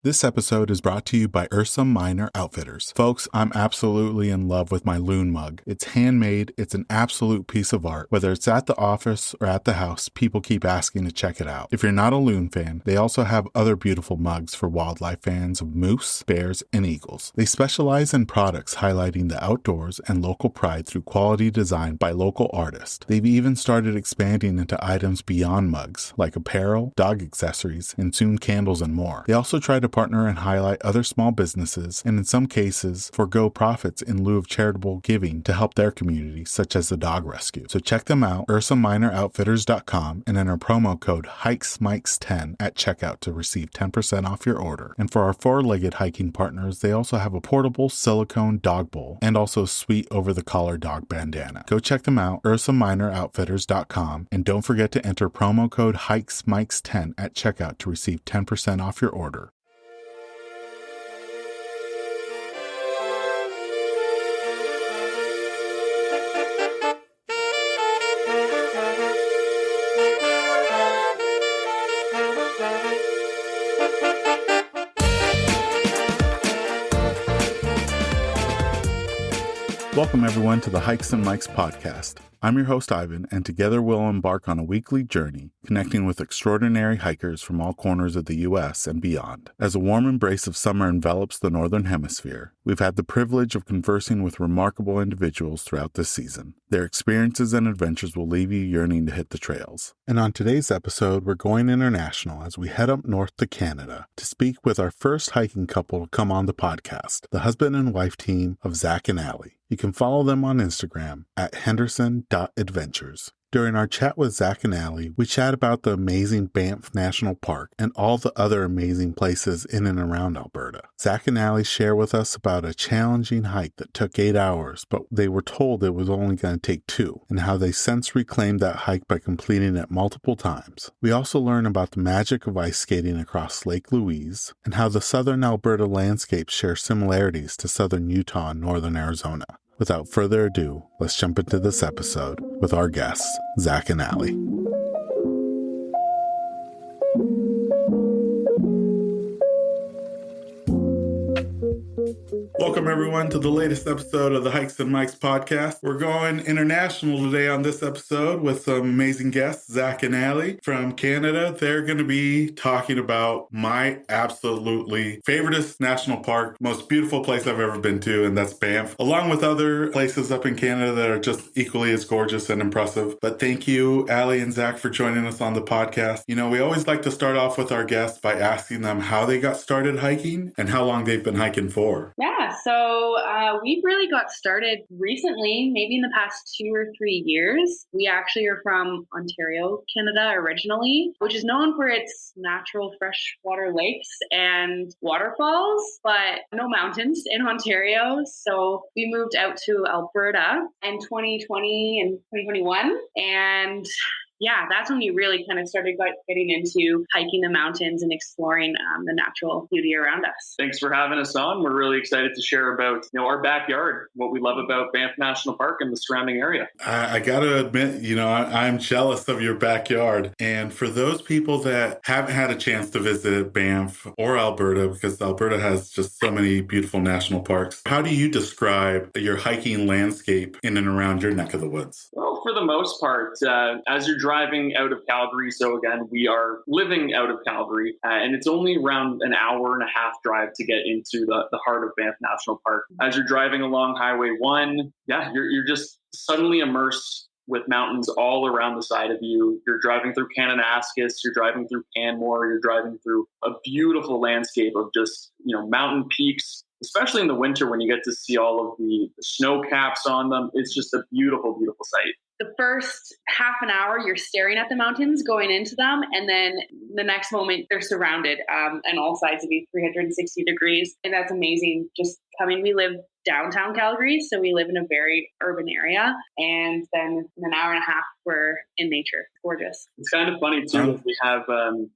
This episode is brought to you by Ursa Minor Outfitters. Folks, I'm absolutely in love with my loon mug. It's handmade, it's an absolute piece of art. Whether it's at the office or at the house, people keep asking to check it out. If you're not a loon fan, they also have other beautiful mugs for wildlife fans of moose, bears, and eagles. They specialize in products highlighting the outdoors and local pride through quality design by local artists. They've even started expanding into items beyond mugs, like apparel, dog accessories, and soon candles and more. They also try to partner and highlight other small businesses, and in some cases, forego profits in lieu of charitable giving to help their community, such as the dog rescue. So check them out, ursaminorouttfitters.com, and enter promo code HikesMikes10 at checkout to receive 10% off your order. And for our four-legged hiking partners, they also have a portable silicone dog bowl and also a sweet over-the-collar dog bandana. Go check them out, ursaminorouttfitters.com, and don't forget to enter promo code HikesMikes10 at checkout to receive 10% off your order. Welcome, everyone, to the Hikes and Mikes podcast. I'm your host, Ivan, and together we'll embark on a weekly journey connecting with extraordinary hikers from all corners of the U.S. and beyond. As a warm embrace of summer envelops the Northern Hemisphere, we've had the privilege of conversing with remarkable individuals throughout this season. Their experiences and adventures will leave you yearning to hit the trails. And on today's episode, we're going international as we head up north to Canada to speak with our first hiking couple to come on the podcast, the husband and wife team of Zack and Allie. You can follow them on Instagram at henderson.adventures. During our chat with Zack and Allie, we chat about the amazing Banff National Park and all the other amazing places in and around Alberta. Zack and Allie share with us about a challenging hike that took 8 hours, but they were told it was only going to take 2, and how they since reclaimed that hike by completing it multiple times. We also learn about the magic of ice skating across Lake Louise, and how the Southern Alberta landscapes share similarities to Southern Utah and Northern Arizona. Without further ado, let's jump into this episode with our guests, Zack and Allie. Welcome, everyone, to the latest episode of the Hikes and Mikes podcast. We're going international today on this episode with some amazing guests, Zack and Allie from Canada. They're going to be talking about my absolutely favoriteest national park, most beautiful place I've ever been to, and that's Banff, along with other places up in Canada that are just equally as gorgeous and impressive. But thank you, Allie and Zack, for joining us on the podcast. You know, we always like to start off with our guests by asking them how they got started hiking and how long they've been hiking for. Yeah, so we've really got started recently, maybe in the past 2 or 3 years. We actually are from Ontario, Canada originally, which is known for its natural freshwater lakes and waterfalls, but no mountains in Ontario. So we moved out to Alberta in 2020 and 2021, and yeah, that's when we really kind of started getting into hiking the mountains and exploring the natural beauty around us. Thanks for having us on. We're really excited to share about our backyard, what we love about Banff National Park and the surrounding area. I got to admit, I'm jealous of your backyard. And for those people that haven't had a chance to visit Banff or Alberta, because Alberta has just so many beautiful national parks, how do you describe your hiking landscape in and around your neck of the woods? Well, for the most part, as you're driving out of Calgary, so again, we are living out of Calgary, and it's only around an hour and a half drive to get into the heart of Banff National Park. As you're driving along Highway 1, you're just suddenly immersed with mountains all around the side of you. You're driving through Kananaskis, you're driving through Canmore, you're driving through a beautiful landscape of just, mountain peaks, especially in the winter when you get to see all of the snow caps on them. It's just a beautiful, beautiful sight. The first half an hour, you're staring at the mountains going into them. And then the next moment, they're surrounded on all sides of you, 360 degrees. And that's amazing. Just coming, we live downtown Calgary, so we live in a very urban area. And then in an hour and a half, we're in nature. It's gorgeous. It's kind of funny, too, we have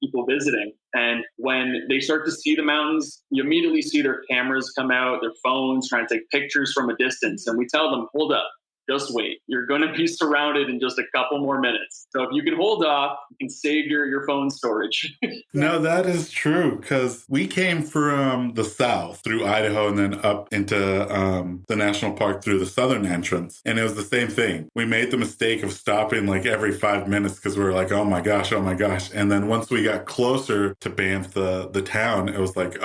people visiting. And when they start to see the mountains, you immediately see their cameras come out, their phones, trying to take pictures from a distance. And we tell them, hold up. just wait. You're going to be surrounded in just a couple more minutes. So if you can hold off, you can save your phone storage. No, that is true, because we came from the south through Idaho and then up into the national park through the southern entrance. And it was the same thing. We made the mistake of stopping like every 5 minutes because we were like, oh my gosh, oh my gosh. And then once we got closer to Banff, the town, it was like,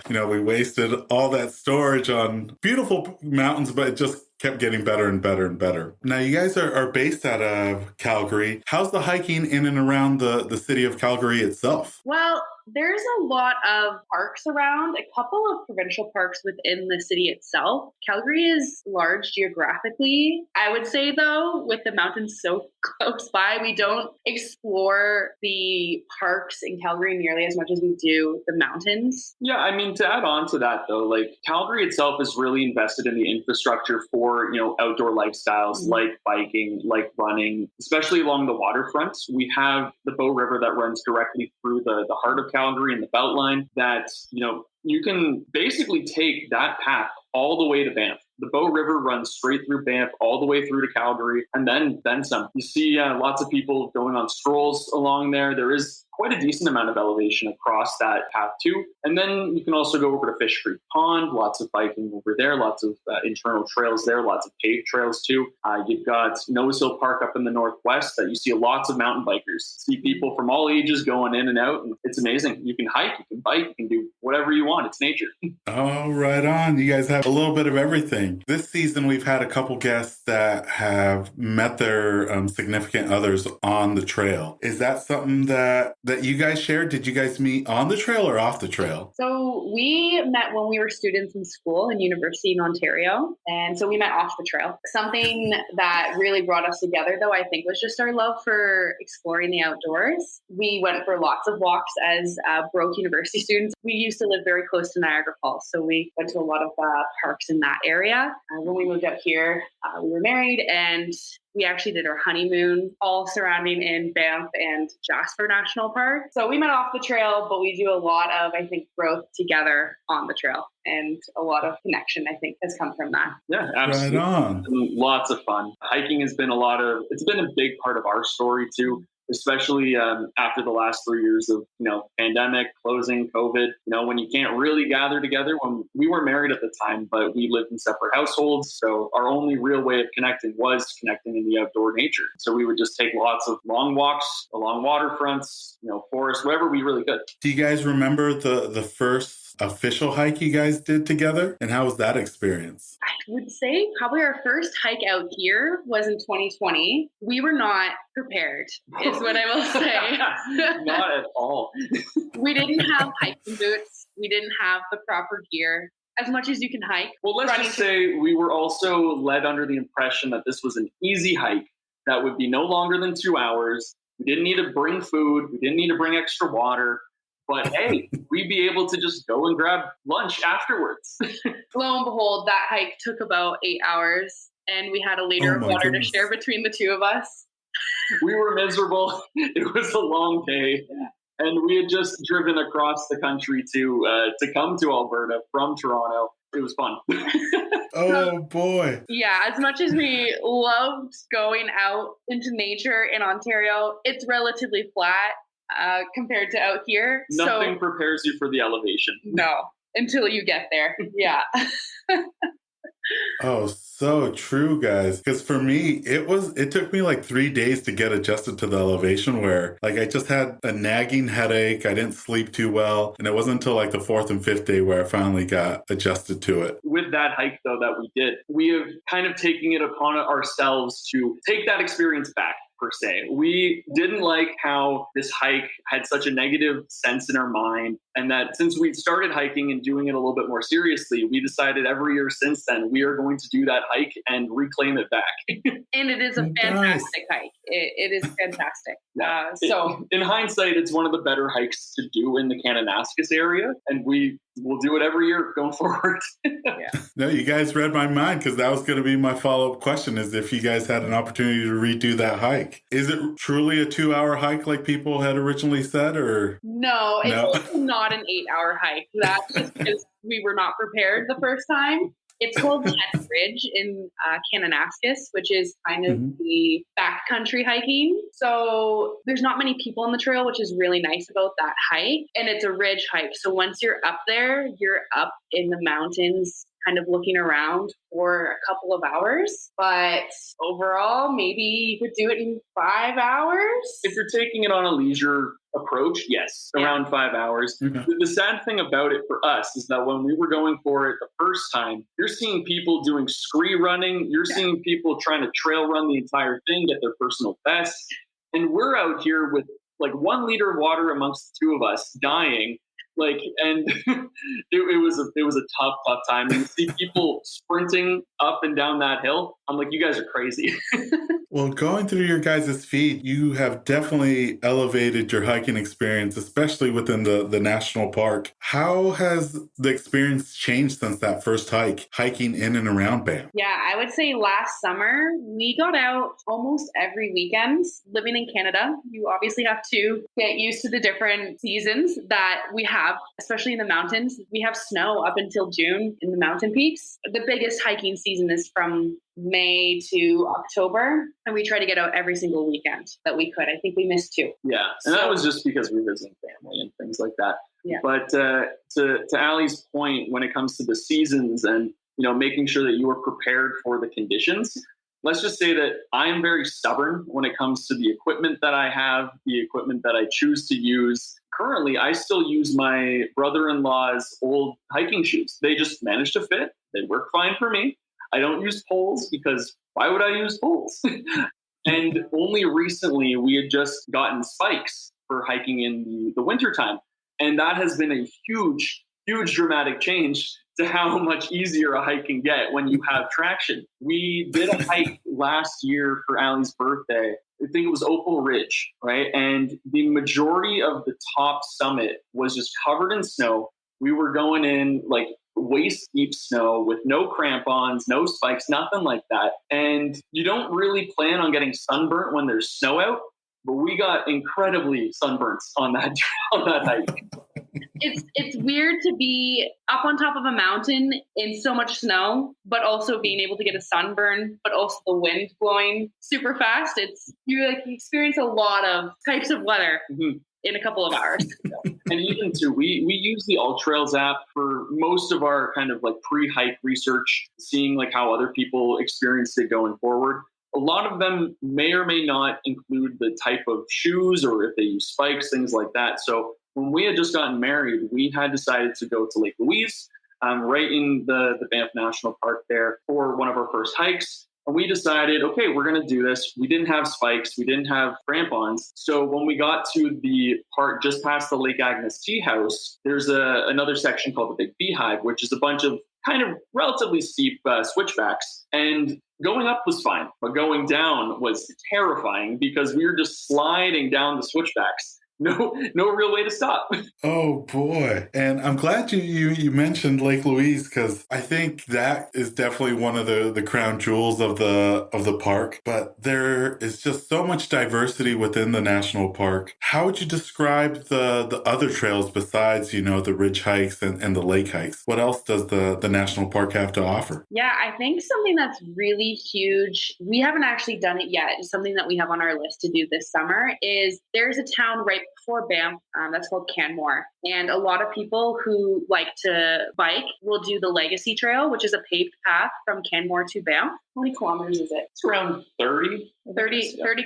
we wasted all that storage on beautiful mountains, but it just kept getting better and better and better. Now, you guys are based out of Calgary. How's the hiking in and around the city of Calgary itself? Well, there's a lot of parks around, a couple of provincial parks within the city itself. Calgary is large geographically. I would say, though, with the mountains so close by, we don't explore the parks in Calgary nearly as much as we do the mountains. Yeah, I mean, to add on to that, though, like Calgary itself is really invested in the infrastructure for, outdoor lifestyles like biking, like running, especially along the waterfront. We have the Bow River that runs directly through the heart of Calgary and the Beltline that, you can basically take that path all the way to Banff. The Bow River runs straight through Banff, all the way through to Calgary, and then some. You see lots of people going on strolls along there. There is quite a decent amount of elevation across that path too. And then you can also go over to Fish Creek Pond, lots of biking over there, lots of internal trails there, lots of paved trails too. You've got Nose Hill Park up in the northwest that you see lots of mountain bikers. See people from all ages going in and out, and it's amazing. You can hike, you can bike, you can do whatever you want. It's nature. Oh, right on. You guys have a little bit of everything. This season, we've had a couple guests that have met their significant others on the trail. Is that something that you guys shared? Did you guys meet on the trail or off the trail? So we met when we were students in school and university in Ontario. And so we met off the trail. Something that really brought us together, though, I think was just our love for exploring the outdoors. We went for lots of walks as Broke University students. We used to live very close to Niagara Falls. So we went to a lot of parks in that area. When we moved up here, we were married and we actually did our honeymoon all surrounding in Banff and Jasper National Park. So we met off the trail, but we do a lot of, I think, growth together on the trail. And a lot of connection, I think, has come from that. Yeah, absolutely. Right on. Lots of fun. Hiking has been it's been a big part of our story too. Especially after the last 3 years of, pandemic, closing, COVID, when you can't really gather together. When we weren't married at the time, but we lived in separate households. So our only real way of connecting was connecting in the outdoor nature. So we would just take lots of long walks along waterfronts, forests, wherever we really could. Do you guys remember the first official hike you guys did together? And how was that experience? I would say probably our first hike out here was in 2020. We were not prepared, is what I will say. Not at all. We didn't have hiking boots. We didn't have the proper gear. As much as you can hike. Well, let's just say we were also led under the impression that this was an easy hike that would be no longer than 2 hours. We didn't need to bring food. We didn't need to bring extra water. But hey, we'd be able to just go and grab lunch afterwards. Lo and behold, that hike took about 8 hours, and we had a liter of water to share between the two of us. We were miserable. It was a long day. And we had just driven across the country to come to Alberta from Toronto. It was fun. Oh, boy. Yeah, as much as we loved going out into nature in Ontario, it's relatively flat. Compared to out here. Nothing prepares you for the elevation. No, until you get there. Yeah. Oh, so true, guys. Because for me, it took me like 3 days to get adjusted to the elevation where like I just had a nagging headache. I didn't sleep too well. And it wasn't until like the 4th and 5th day where I finally got adjusted to it. With that hike, though, that we did, we have kind of taken it upon ourselves to take that experience back. Per se. We didn't like how this hike had such a negative sense in our mind, and that since we started hiking and doing it a little bit more seriously, we decided every year since then we are going to do that hike and reclaim it back. And it is a fantastic hike. It is fantastic. So in hindsight, it's one of the better hikes to do in the Kananaskis area, and we will do it every year going forward. Yeah. No, you guys read my mind because that was going to be my follow-up question is if you guys had an opportunity to redo that hike. Is it truly a 2-hour hike like people had originally said or? No, it's not an 8-hour hike. That's just because we were not prepared the first time. It's called 10th Ridge in Kananaskis, which is kind of the backcountry hiking. So there's not many people on the trail, which is really nice about that hike. And it's a ridge hike. So once you're up there, you're up in the mountains, kind of looking around for a couple of hours. But overall, maybe you could do it in 5 hours. If you're taking it on a leisure approach, yes, around 5 hours. The sad thing about it for us is that when we were going for it the first time, you're seeing people doing scree running. You're seeing people trying to trail run the entire thing, get their personal bests. And we're out here with like 1 liter of water amongst the two of us dying. And it was a tough time. And you see people sprinting up and down that hill. I'm like, you guys are crazy. Well, going through your guys' feed, you have definitely elevated your hiking experience, especially within the national park. How has the experience changed since that first hike, hiking in and around Banff? Yeah, I would say last summer, we got out almost every weekend. Living in Canada, you obviously have to get used to the different seasons that we have, especially in the mountains. We have snow up until June in the mountain peaks. The biggest hiking season is from May to October, and we try to get out every single weekend that we could. I think we missed 2. Yeah, and that was just because we were visiting family and things like that. Yeah. But to Allie's point, when it comes to the seasons and making sure that you are prepared for the conditions, let's just say that I'm very stubborn when it comes to the equipment that I have, the equipment that I choose to use. Currently, I still use my brother-in-law's old hiking shoes. They just manage to fit. They work fine for me. I don't use poles because why would I use poles? And only recently we had just gotten spikes for hiking in the wintertime. And that has been a huge, huge dramatic change to how much easier a hike can get when you have traction. We did a hike last year for Allie's birthday. I think it was Opal Ridge, right? And the majority of the top summit was just covered in snow. We were going in like waist deep snow with no crampons, no spikes, nothing like that. And you don't really plan on getting sunburnt when there's snow out, but we got incredibly sunburnt on that hike. It's weird to be up on top of a mountain in so much snow, but also being able to get a sunburn, but also the wind blowing super fast. You experience a lot of types of weather in a couple of hours. And even too, we use the AllTrails app for most of our kind of like pre-hike research, seeing like how other people experienced it going forward. A lot of them may or may not include the type of shoes or if they use spikes, things like that. So when we had just gotten married, we had decided to go to Lake Louise, right in the Banff National Park there for one of our first hikes. And we decided, okay, we're going to do this. We didn't have spikes. We didn't have crampons. So when we got to the part just past the Lake Agnes Tea House, there's another section called the Big Beehive, which is a bunch of kind of relatively steep switchbacks. And going up was fine, but going down was terrifying because we were just sliding down the switchbacks. No real way to stop. Oh boy. And I'm glad you mentioned Lake Louise, because I think that is definitely one of the crown jewels of the park. But there is just so much diversity within the national park. How would you describe the other trails besides, the ridge hikes and the lake hikes? What else does the national park have to offer? Yeah, I think something that's really huge, we haven't actually done it yet, it's something that we have on our list to do this summer, is there's a town right before Banff that's called Canmore. And a lot of people who like to bike will do the Legacy Trail, which is a paved path from Canmore to Banff. How many kilometers is it? It's around 30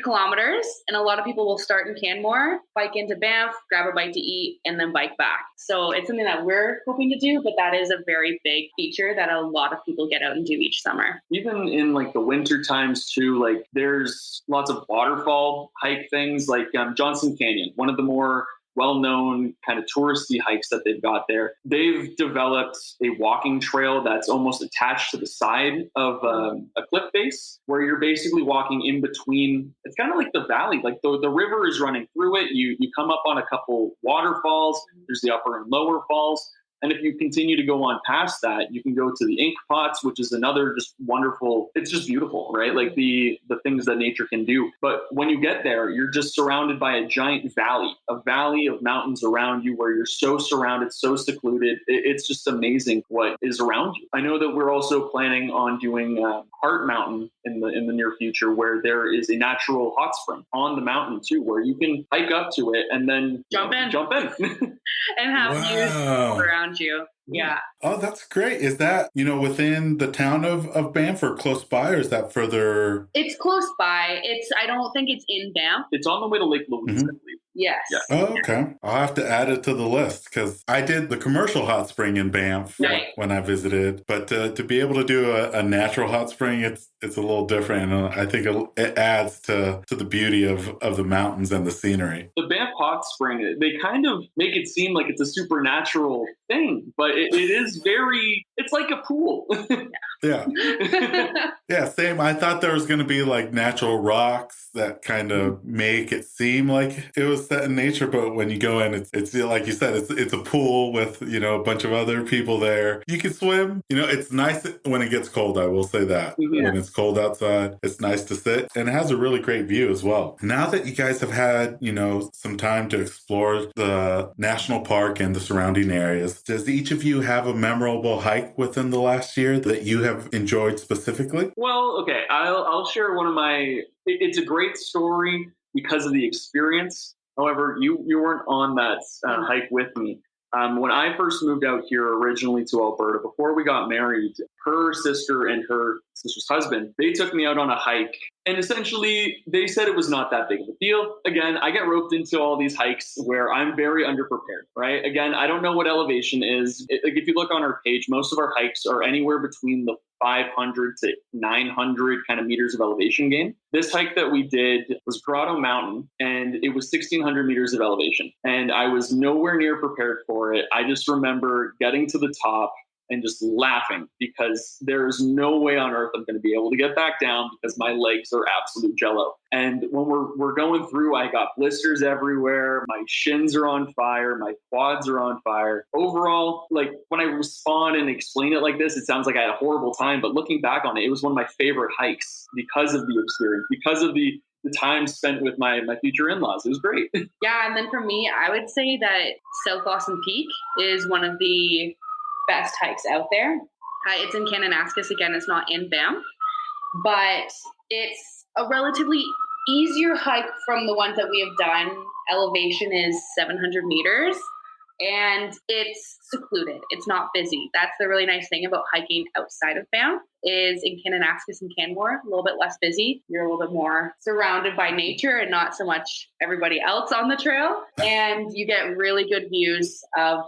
kilometers. And a lot of people will start in Canmore, bike into Banff, grab a bite to eat, and then bike back. So it's something that we're hoping to do, but that is a very big feature that a lot of people get out and do each summer. Even in like the winter times too, like there's lots of waterfall hike things like Johnson Canyon, one of the more well-known kind of touristy hikes that they've got there. They've developed a walking trail that's almost attached to the side of a cliff face where you're basically walking in between. It's kind of like the valley, like the river is running through it. You come up on a couple waterfalls. There's the upper and lower falls. And if you continue to go on past that, you can go to the ink pots, which is another just wonderful, it's just beautiful, right? Like the things that nature can do. But when you get there, you're just surrounded by a giant valley of mountains around you where you're so surrounded, so secluded. It's just amazing what is around you. I know that we're also planning on doing Heart Mountain in the near future, where there is a natural hot spring on the mountain too, where you can hike up to it and then jump in and have views all around you. Yeah. Oh, that's great. Is that, within the town of Banff or close by, or is that further? It's close by. I don't think it's in Banff. It's on the way to Lake Louise, I believe. Yes. Yeah. Oh, okay. I'll have to add it to the list because I did the commercial hot spring in Banff when I visited. But to be able to do a natural hot spring, it's a little different. And I think it adds to the beauty of the mountains and the scenery. The Banff hot spring, they kind of make it seem like it's a supernatural thing, but it is it's like a pool. Yeah. Yeah, same. I thought there was going to be like natural rocks that kind of make it seem like it was set in nature, but when you go in, it's like you said, it's a pool with a bunch of other people there. You can swim. It's nice when it gets cold. I will say that when it's cold outside, it's nice to sit, and it has a really great view as well. Now that you guys have had some time to explore the national park and the surrounding areas, does each of you have a memorable hike within the last year that you have enjoyed specifically? Well, okay, I'll share one of my. It's a great story because of the experience. However, you weren't on that hike with me. When I first moved out here originally to Alberta, before we got married, her sister and her sister's husband, they took me out on a hike. And essentially, they said it was not that big of a deal. Again, I get roped into all these hikes where I'm very underprepared, right? Again, I don't know what elevation is. If you look on our page, most of our hikes are anywhere between the 500 to 900 kind of meters of elevation gain. This hike that we did was Grotto Mountain, and it was 1,600 meters of elevation. And I was nowhere near prepared for it. I just remember getting to the top and just laughing because there is no way on earth I'm going to be able to get back down because my legs are absolute jello. And when we're going through, I got blisters everywhere. My shins are on fire. My quads are on fire. Overall, like when I respond and explain it like this, it sounds like I had a horrible time. But looking back on it, it was one of my favorite hikes because of the experience, because of the time spent with my future in-laws. It was great. Yeah, and then for me, I would say that South Dawson Peak is one of the best hikes out there. It's in Kananaskis. Again, it's not in Banff, but it's a relatively easier hike from the ones that we have done. Elevation is 700 meters and it's secluded. It's not busy. That's the really nice thing about hiking outside of Banff is in Kananaskis and Canmore, a little bit less busy. You're a little bit more surrounded by nature and not so much everybody else on the trail. And you get really good views of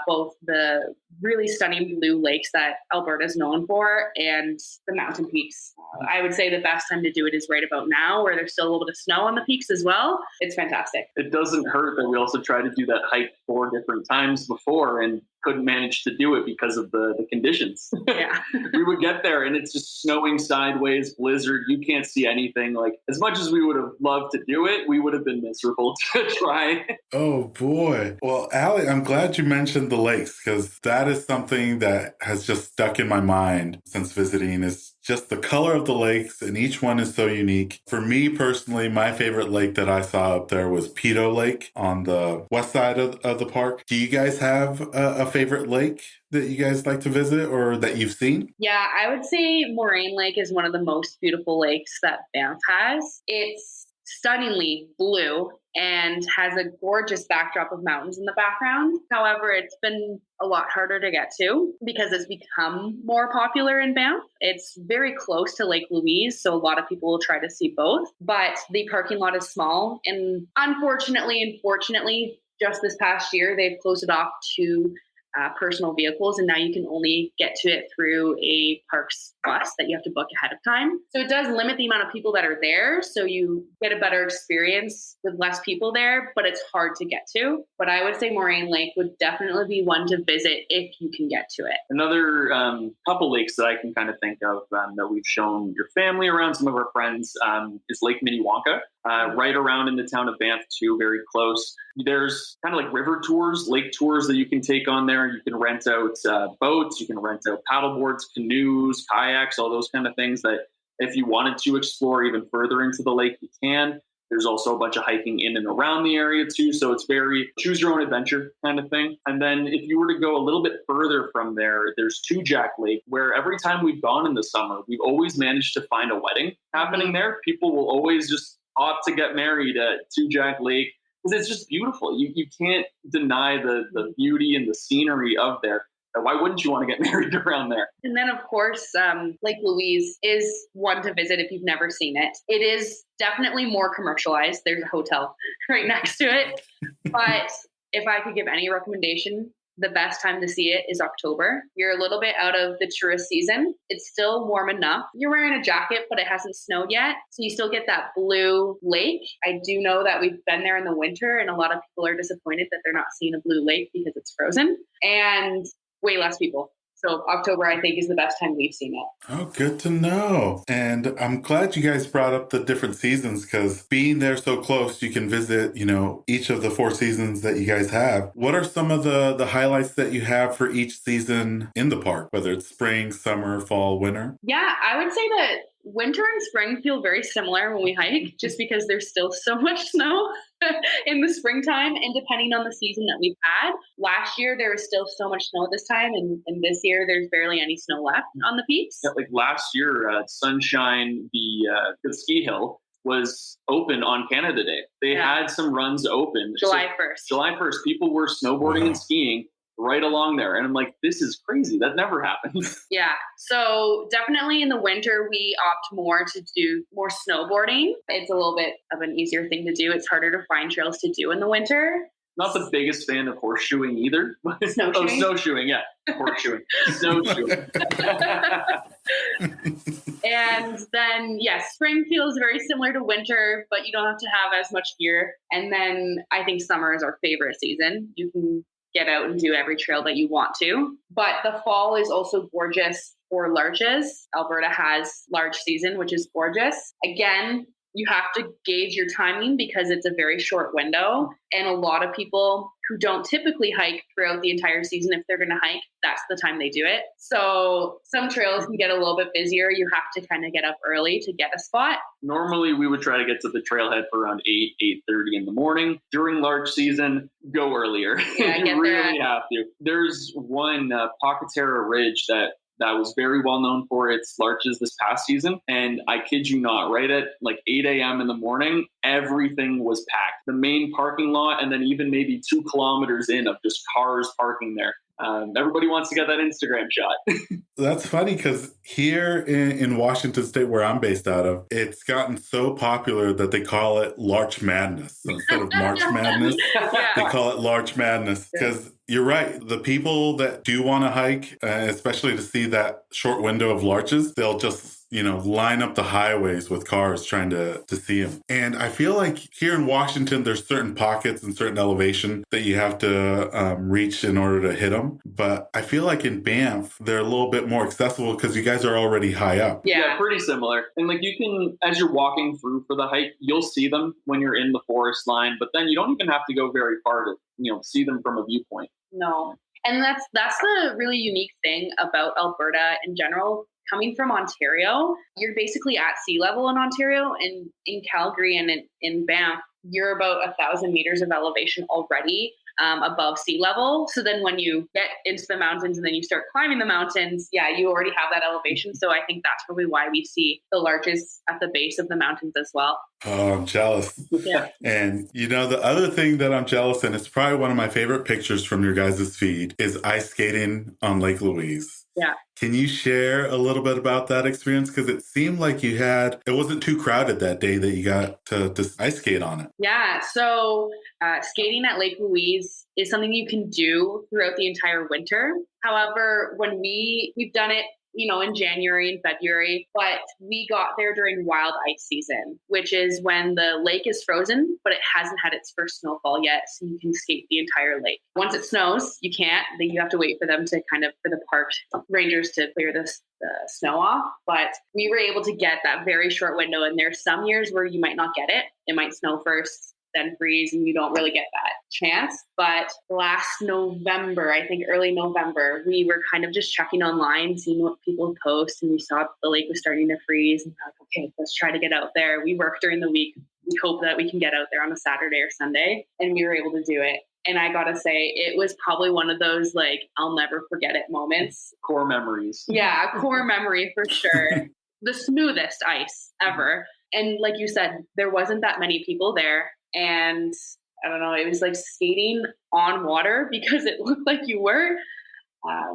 both the really stunning blue lakes that Alberta is known for and the mountain peaks. I would say the best time to do it is right about now where there's still a little bit of snow on the peaks as well. It's fantastic. It doesn't hurt that we also tried to do that hike 4 different times before and couldn't manage to do it because of the conditions. Yeah. We would get there and it's just snowing sideways, blizzard. You can't see anything. Like as much as we would have loved to do it, we would have been miserable to try. Oh boy. Well, Allie, I'm glad you mentioned the lakes because that is something that has just stuck in my mind since visiting is just the color of the lakes, and each one is so unique. For me personally, my favorite lake that I saw up there was Pito Lake on the west side of the park. Do you guys have a favorite lake that you guys like to visit or that you've seen? Yeah, I would say Moraine Lake is one of the most beautiful lakes that Banff has. It's stunningly blue and has a gorgeous backdrop of mountains in the background. However, it's been a lot harder to get to because it's become more popular in Banff. It's very close to Lake Louise, so a lot of people will try to see both. But the parking lot is small, and unfortunately and fortunately, just this past year, they've closed it off to personal vehicles, and now you can only get to it through a parks bus that you have to book ahead of time. So it does limit the amount of people that are there, so you get a better experience with less people there, but it's hard to get to. But I would say Moraine Lake would definitely be one to visit if you can get to it. Another couple lakes that I can kind of think of that we've shown your family around, some of our friends, is Lake Minnewanka. right around in the town of Banff too, very close. There's kind of like river tours, lake tours that you can take on there. You can rent out boats, you can rent out paddle boards, canoes, kayaks, all those kind of things that if you wanted to explore even further into the lake, you can. There's also a bunch of hiking in and around the area too. So it's very choose your own adventure kind of thing. And then if you were to go a little bit further from there, there's Two Jack Lake, where every time we've gone in the summer, we've always managed to find a wedding happening there. People will always just opt to get married at Two Jack Lake because it's just beautiful. You can't deny the beauty and the scenery of there. Why wouldn't you want to get married around there? And then, of course, Lake Louise is one to visit if you've never seen it. It is definitely more commercialized. There's a hotel right next to it. But if I could give any recommendation, the best time to see it is October. You're a little bit out of the tourist season. It's still warm enough. You're wearing a jacket, but it hasn't snowed yet. So you still get that blue lake. I do know that we've been there in the winter, and a lot of people are disappointed that they're not seeing a blue lake because it's frozen. And way less people. So October, I think, is the best time we've seen it. Oh, good to know. And I'm glad you guys brought up the different seasons because being there so close, you can visit, each of the 4 seasons that you guys have. What are some of the highlights that you have for each season in the park, whether it's spring, summer, fall, winter? Yeah, I would say that winter and spring feel very similar when we hike, just because there's still so much snow in the springtime. And depending on the season that we've had, last year there was still so much snow this time, and this year there's barely any snow left on the peaks. Yeah, like last year, Sunshine, the ski hill was open on Canada Day. They had some runs open. July 1st. July 1st, people were snowboarding and skiing right along there. And I'm like, this is crazy. That never happened. Yeah. So definitely in the winter, we opt more to do more snowboarding. It's a little bit of an easier thing to do. It's harder to find trails to do in the winter. Not the biggest fan of horseshoeing either. Snowshoeing? Oh, snowshoeing, yeah. Horseshoeing. Snowshoeing. And then, yes, spring feels very similar to winter, but you don't have to have as much gear. And then I think summer is our favorite season. You can get out and do every trail that you want to. But the fall is also gorgeous for larches. Alberta has large season, which is gorgeous. Again, you have to gauge your timing because it's a very short window. And a lot of people who don't typically hike throughout the entire season, if they're going to hike, that's the time they do it. So some trails can get a little bit busier. You have to kind of get up early to get a spot. Normally, we would try to get to the trailhead for around 8:30 in the morning. During large season, go earlier. Yeah, You really have to. There's one Pocketera Ridge that was very well known for its larches this past season. And I kid you not, right at like 8 a.m. in the morning, everything was packed. The main parking lot, and then even maybe 2 kilometers in of just cars parking there. Everybody wants to get that Instagram shot. That's funny because here in Washington State, where I'm based out of, it's gotten so popular that they call it Larch Madness. So instead of March Madness, they call it Larch Madness because you're right. The people that do want to hike, especially to see that short window of larches, they'll just line up the highways with cars trying to see them. And I feel like here in Washington, there's certain pockets and certain elevation that you have to reach in order to hit them. But I feel like in Banff, they're a little bit more accessible because you guys are already high up. Yeah, pretty similar. And like you can, as you're walking through for the hike, you'll see them when you're in the forest line, but then you don't even have to go very far to, see them from a viewpoint. No. And that's the really unique thing about Alberta in general. Coming from Ontario, you're basically at sea level in Ontario, and in Calgary and in Banff, you're about 1,000 meters of elevation already above sea level. So then when you get into the mountains and then you start climbing the mountains, you already have that elevation. So I think that's probably why we see the larches at the base of the mountains as well. Oh, I'm jealous. Yeah. And the other thing that I'm jealous, and it's probably one of my favorite pictures from your guys' feed, is ice skating on Lake Louise. Yeah. Can you share a little bit about that experience? Because it seemed like it wasn't too crowded that day that you got to ice skate on it. Yeah. So skating at Lake Louise is something you can do throughout the entire winter. However, when we've done it in January and February, but we got there during wild ice season, which is when the lake is frozen, but it hasn't had its first snowfall yet, so you can skate the entire lake. Once it snows, you can't. Then you have to wait for them to for the park rangers to clear the snow off. But we were able to get that very short window, and there's some years where you might not get it. It might snow first, then freeze, and you don't really get that chance. But last November, I think early November, we were kind of just checking online, seeing what people post, and we saw the lake was starting to freeze, and thought, okay, let's try to get out there. We work during the week. We hope that we can get out there on a Saturday or Sunday, and we were able to do it. And I gotta say, it was probably one of those I'll never forget it moments. Core memories. Yeah, a core memory for sure. The smoothest ice ever. And like you said, there wasn't that many people there. And I don't know, it was like skating on water because it looked like you were.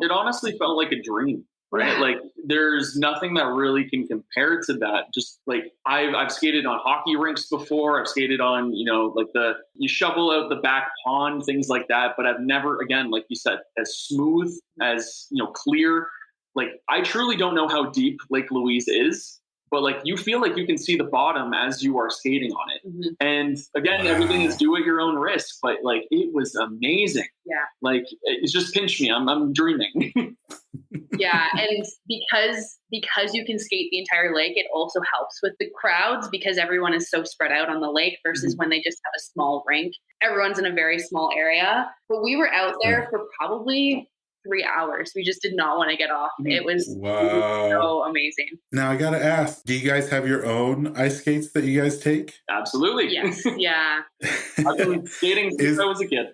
It honestly felt like a dream, right? Yeah. Like there's nothing that really can compare to that. Just like I've skated on hockey rinks before. I've skated on, you shovel out the back pond, things like that. But I've never, again, like you said, as smooth, as, clear. Like I truly don't know how deep Lake Louise is. But you feel like you can see the bottom as you are skating on it. Mm-hmm. And again, everything is do at your own risk, but it was amazing. Yeah. It's just pinch me. I'm dreaming. Yeah. And because you can skate the entire lake, it also helps with the crowds because everyone is so spread out on the lake versus when they just have a small rink. Everyone's in a very small area, but we were out there for probably 3 hours. We just did not want to get off. It was so amazing. Now I gotta ask, do you guys have your own ice skates that you guys take? Absolutely. Yes. Yeah. I've been skating since I was a kid.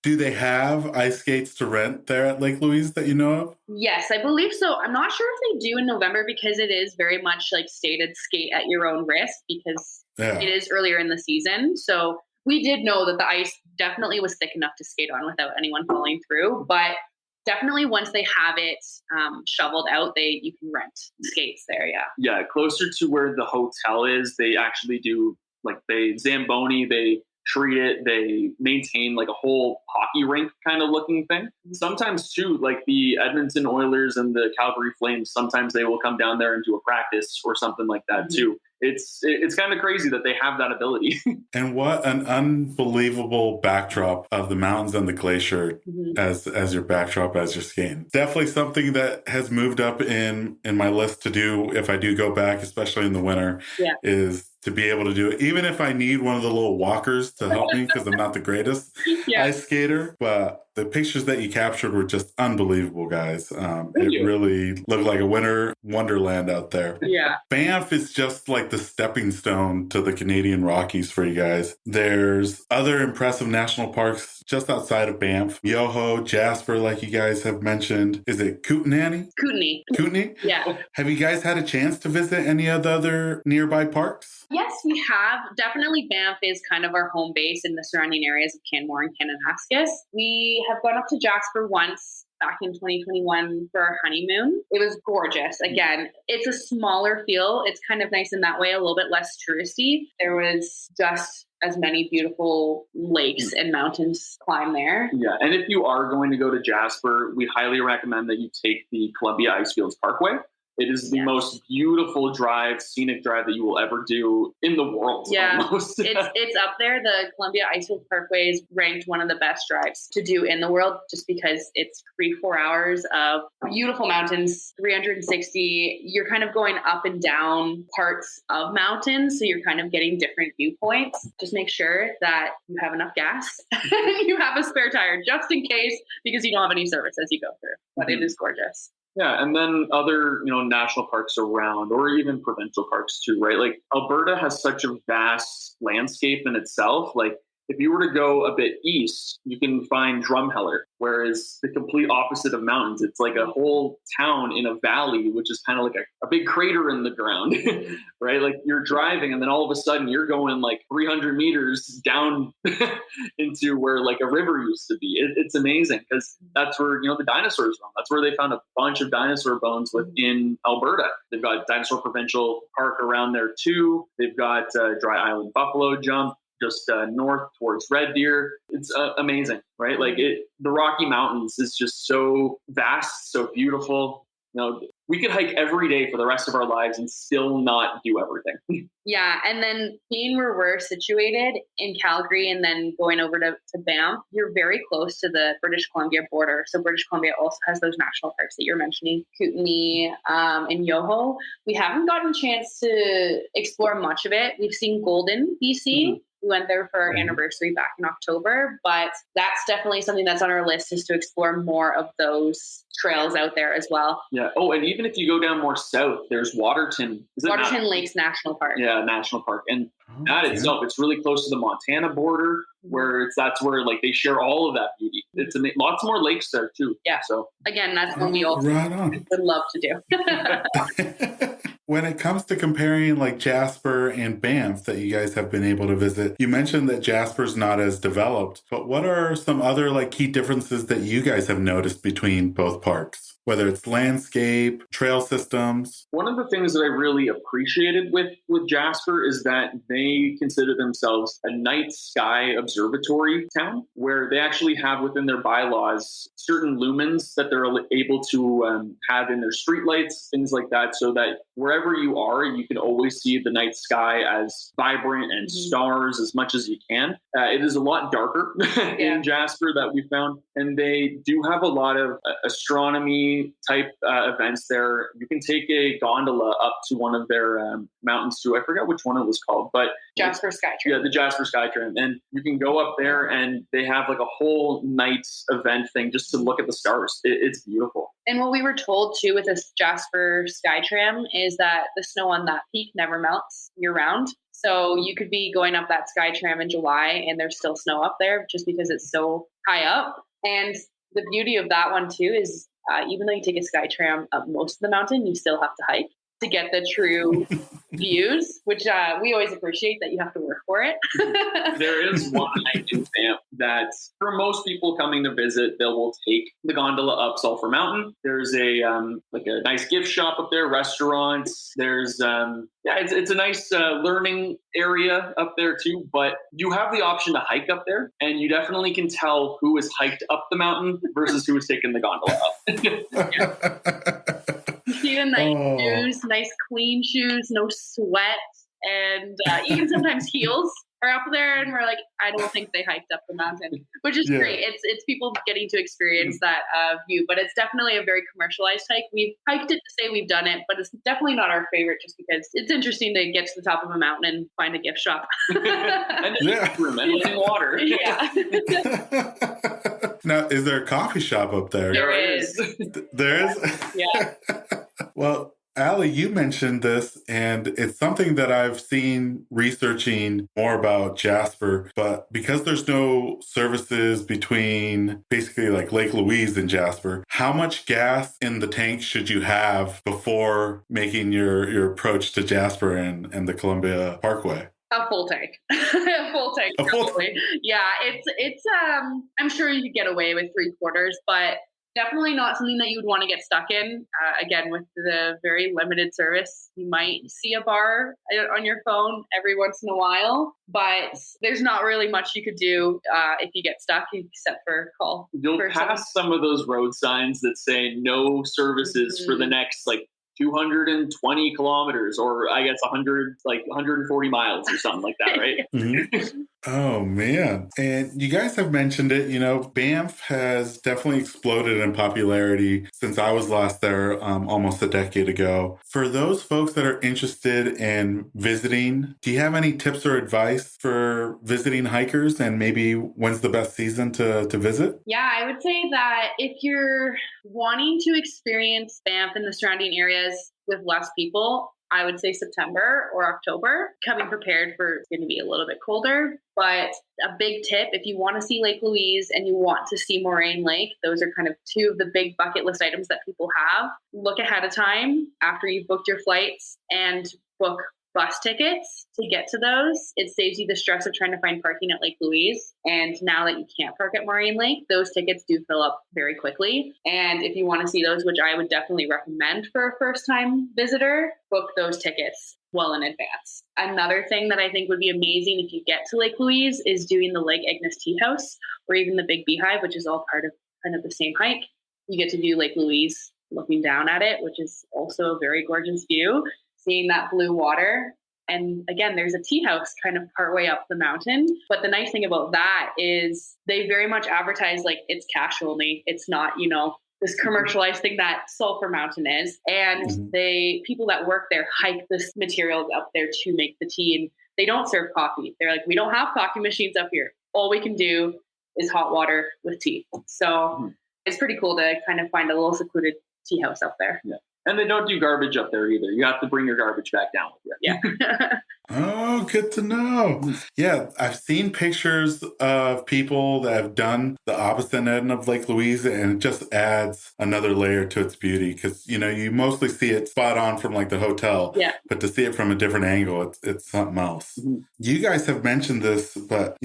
Do they have ice skates to rent there at Lake Louise that you know of? Yes, I believe so. I'm not sure if they do in November because it is very much stated skate at your own risk because it is earlier in the season. So we did know that the ice definitely was thick enough to skate on without anyone falling through, but definitely once they have it shoveled out, you can rent skates there. Yeah. Yeah. Closer to where the hotel is, they actually do they Zamboni, they treat it, they maintain a whole hockey rink kind of looking thing. Sometimes too, the Edmonton Oilers and the Calgary Flames, sometimes they will come down there and do a practice or something like that too. It's kind of crazy that they have that ability. And what an unbelievable backdrop of the mountains and the glacier as your backdrop as you're skating. Definitely something that has moved up in my list to do if I do go back, especially in the winter, is to be able to do it. Even if I need one of the little walkers to help me because I'm not the greatest ice skater. But the pictures that you captured were just unbelievable, guys. It really looked like a winter wonderland out there. Yeah. Banff is just like the stepping stone to the Canadian Rockies for you guys. There's other impressive national parks just outside of Banff. Yoho, Jasper, like you guys have mentioned. Is it Kootenay? Kootenay? Yeah. Have you guys had a chance to visit any of the other nearby parks? Yes, we have. Definitely Banff is kind of our home base in the surrounding areas of Canmore and Kananaskis. We have gone up to Jasper once back in 2021 for our honeymoon. It was gorgeous. Again, it's a smaller feel. It's kind of nice in that way, a little bit less touristy. There was just as many beautiful lakes and mountains climb there. Yeah, and if you are going to go to Jasper, we highly recommend that you take the Columbia Icefields Parkway. It is the most beautiful scenic drive that you will ever do in the world. Yeah, almost. it's up there. The Columbia Icefield Parkway is ranked one of the best drives to do in the world just because it's 3-4 hours of beautiful mountains, 360. You're kind of going up and down parts of mountains, so you're kind of getting different viewpoints. Just make sure that you have enough gas and you have a spare tire just in case because you don't have any service as you go through. But it is gorgeous. Yeah, and then other, national parks around, or even provincial parks too, right? Alberta has such a vast landscape in itself. If you were to go a bit east, you can find Drumheller, whereas the complete opposite of mountains. It's like a whole town in a valley, which is kind of like a big crater in the ground, right? You're driving and then all of a sudden you're going 300 meters down into where a river used to be. It's amazing because that's where, the dinosaurs roam. That's where they found a bunch of dinosaur bones within Alberta. They've got Dinosaur Provincial Park around there too. They've got Dry Island Buffalo Jump just north towards Red Deer. It's amazing, right? The Rocky Mountains is just so vast, so beautiful. we could hike every day for the rest of our lives and still not do everything. Yeah. And then being where we're situated in Calgary and then going over to Banff, you're very close to the British Columbia border. So British Columbia also has those national parks that you're mentioning, Kootenay and Yoho. We haven't gotten a chance to explore much of it. We've seen Golden, BC. We went there for our anniversary back in October, but that's definitely something that's on our list, is to explore more of those trails out there as well. Yeah. Oh, and even if you go down more south, there's Waterton. Waterton Lakes National Park. Yeah, National Park. And that itself, it's really close to the Montana border, where that's where like they share all of that beauty. It's lots more lakes there too. Yeah. So again, that's what we also would love to do. When it comes to comparing like Jasper and Banff that you guys have been able to visit, you mentioned that Jasper's not as developed, but what are some other like key differences that you guys have noticed between both parks? Whether it's landscape, trail systems. One of the things that I really appreciated with Jasper is that they consider themselves a night sky observatory town, where they actually have within their bylaws certain lumens that they're able to have in their streetlights, things like that, so that wherever you are, you can always see the night sky as vibrant and stars as much as you can. It is a lot darker in Jasper that we found, and they do have a lot of astronomy type events there. You can take a gondola up to one of their mountains too. I forgot which one it was called, but Jasper Skytrain. Yeah, the Jasper Skytrain. And you can go up there and they have like a whole night event thing just to look at the stars. It's beautiful. And what we were told too with this Jasper Skytrain is that the snow on that peak never melts year round. So you could be going up that Skytrain in July and there's still snow up there just because it's so high up. And the beauty of that one too is even though you take a Skytrain up most of the mountain, you still have to hike to get the true views, which we always appreciate that you have to work for it. There is one hike in Banff that for most people coming to visit, they will take the gondola up Sulphur Mountain. There's a like a nice gift shop up there, restaurants. There's it's a nice learning area up there too, but you have the option to hike up there, and you definitely can tell who has hiked up the mountain versus who has taken the gondola up. You see the nice shoes, nice clean shoes, no sweat, and even sometimes heels are up there, and we're like, I don't think they hiked up the mountain, which is great. It's people getting to experience that view, but it's definitely a very commercialized hike. We've hiked it to say we've done it, but it's definitely not our favorite just because it's interesting to get to the top of a mountain and find a gift shop. And running water. Yeah. Now, is there a coffee shop up there? There is. There is? Yeah. Well, Allie, you mentioned this, and it's something that I've seen researching more about Jasper, but because there's no services between basically like Lake Louise and Jasper, how much gas in the tank should you have before making your approach to Jasper and the Columbia Parkway? A full tank. A full tank. Probably. Yeah, it's I'm sure you could get away with 3/4, but definitely not something that you would want to get stuck in. Again, with the very limited service, you might see a bar on your phone every once in a while, but there's not really much you could do if you get stuck except for call. You'll pass some of those road signs that say no services for the next 220 kilometers, or I guess 140 miles or something like that, right? Mm-hmm. Oh, man. And you guys have mentioned it, Banff has definitely exploded in popularity since I was last there almost a decade ago. For those folks that are interested in visiting, do you have any tips or advice for visiting hikers, and maybe when's the best season to visit? Yeah, I would say that if you're wanting to experience Banff and the surrounding areas with less people, I would say September or October, coming prepared for it's going to be a little bit colder. But a big tip, if you want to see Lake Louise and you want to see Moraine Lake, those are kind of two of the big bucket list items that people have. Look ahead of time after you've booked your flights and book bus tickets to get to those. It saves you the stress of trying to find parking at Lake Louise. And now that you can't park at Moraine Lake, those tickets do fill up very quickly. And if you want to see those, which I would definitely recommend for a first-time visitor, book those tickets well in advance. Another thing that I think would be amazing if you get to Lake Louise is doing the Lake Agnes Tea House or even the Big Beehive, which is all part of kind of the same hike. You get to do Lake Louise looking down at it, which is also a very gorgeous view, seeing that blue water. And again, there's a tea house kind of partway up the mountain. But the nice thing about that is they very much advertise like it's cash only. It's not, this commercialized thing that Sulphur Mountain is. And people that work there hike this materials up there to make the tea. And they don't serve coffee. They're like, we don't have coffee machines up here. All we can do is hot water with tea. So it's pretty cool to kind of find a little secluded tea house up there. Yeah. And they don't do garbage up there either. You have to bring your garbage back down with you. Yeah. Oh, good to know. Yeah, I've seen pictures of people that have done the opposite end of Lake Louise, and it just adds another layer to its beauty because, you mostly see it spot on from like the hotel. Yeah. But to see it from a different angle, it's something else. You guys have mentioned this, but,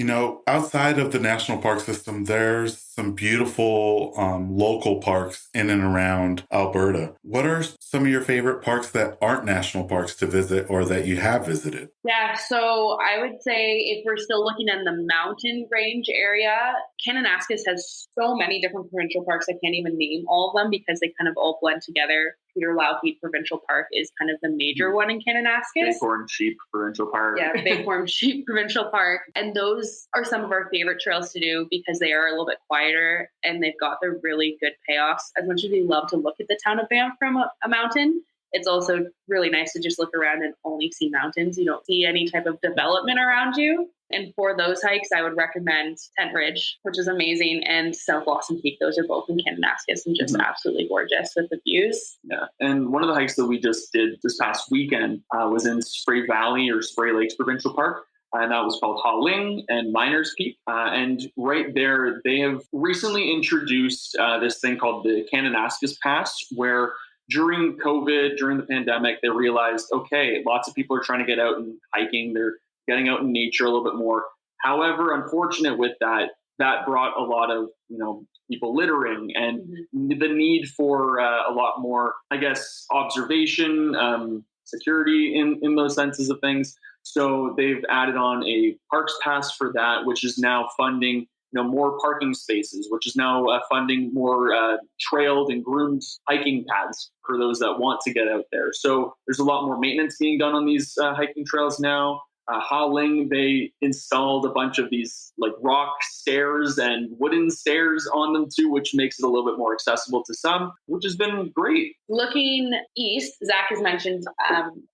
outside of the national park system, there's some beautiful local parks in and around Alberta. What are some of your favorite parks that aren't national parks to visit or that you have visited? Yeah, so I would say if we're still looking in the mountain range area, Kananaskis has so many different provincial parks. I can't even name all of them because they kind of all blend together. Peter Lougheed Provincial Park is kind of the major one in Kananaskis. Bighorn Sheep Provincial Park. Yeah, Bighorn Sheep Provincial Park. And those are some of our favorite trails to do because they are a little bit quieter and they've got the really good payoffs. As much as we love to look at the town of Banff from a mountain, it's also really nice to just look around and only see mountains. You don't see any type of development around you. And for those hikes, I would recommend Tent Ridge, which is amazing, and South Lawson Peak. Those are both in Kananaskis and just absolutely gorgeous with the views. Yeah. And one of the hikes that we just did this past weekend was in Spray Valley or Spray Lakes Provincial Park. And that was called Ha Ling and Miners Peak. And right there, they have recently introduced this thing called the Kananaskis Pass, where during COVID, during the pandemic, they realized, okay, lots of people are trying to get out and hiking. They're getting out in nature a little bit more. However, unfortunate with that brought a lot of, people littering and the need for a lot more, I guess, observation, security in those senses of things. So they've added on a parks pass for that, which is now funding more parking spaces, which is now funding more trailed and groomed hiking paths for those that want to get out there. So there's a lot more maintenance being done on these hiking trails now. Ha Ling, they installed a bunch of these like rock stairs and wooden stairs on them too, which makes it a little bit more accessible to some, which has been great. Looking east, Zach has mentioned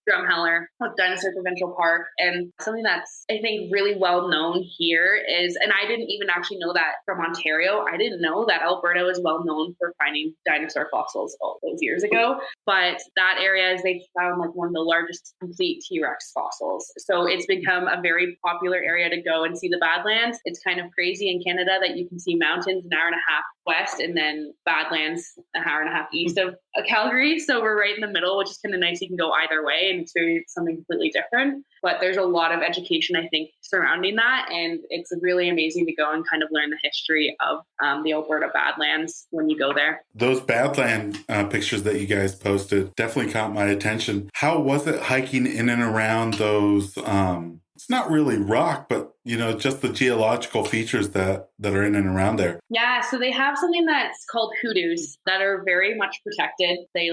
Drumheller with Dinosaur Provincial Park, and something that's, I think, really well known here is, and I didn't even actually know that from Ontario, I didn't know that Alberta was well known for finding dinosaur fossils all those years ago, but that area is, they found like one of the largest complete T-Rex fossils. So it's become a very popular area to go and see the Badlands. It's kind of crazy in Canada that you can see mountains an hour and a half west and then Badlands an hour and a half east of Calgary. So we're right in the middle, which is kind of nice. You can go either way and experience something completely different. But there's a lot of education, I think, surrounding that. And it's really amazing to go and kind of learn the history of the Alberta Badlands when you go there. Those Badland pictures that you guys posted definitely caught my attention. How was it hiking in and around those, it's not really rock, but, just the geological features that are in and around there? Yeah, so they have something that's called hoodoos that are very much protected. They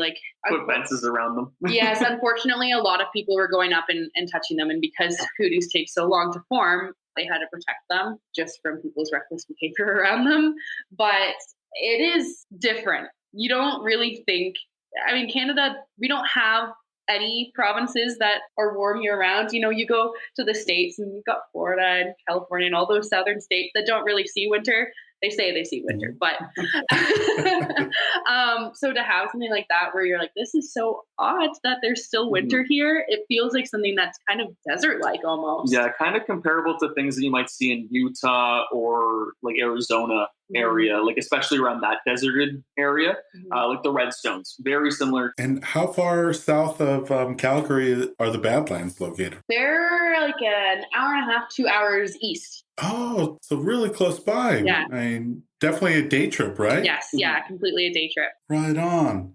put fences around them. Yes, unfortunately, a lot of people were going up and touching them. And because hoodoos take so long to form, they had to protect them just from people's reckless behavior around them. But it is different. You don't really think, Canada, we don't have any provinces that are warm year round. You go to the States and you've got Florida and California and all those southern states that don't really see winter. They say they see winter, but so to have something like that where you're like, this is so odd that there's still winter here. It feels like something that's kind of desert-like almost. Yeah, kind of comparable to things that you might see in Utah or like Arizona area, like especially around that deserted area, like the Redstones, very similar. And how far south of Calgary are the Badlands located? They're like an hour and a half, 2 hours east. Oh, so really close by. Yeah. definitely a day trip, right? Yes, yeah, completely a day trip. Right on.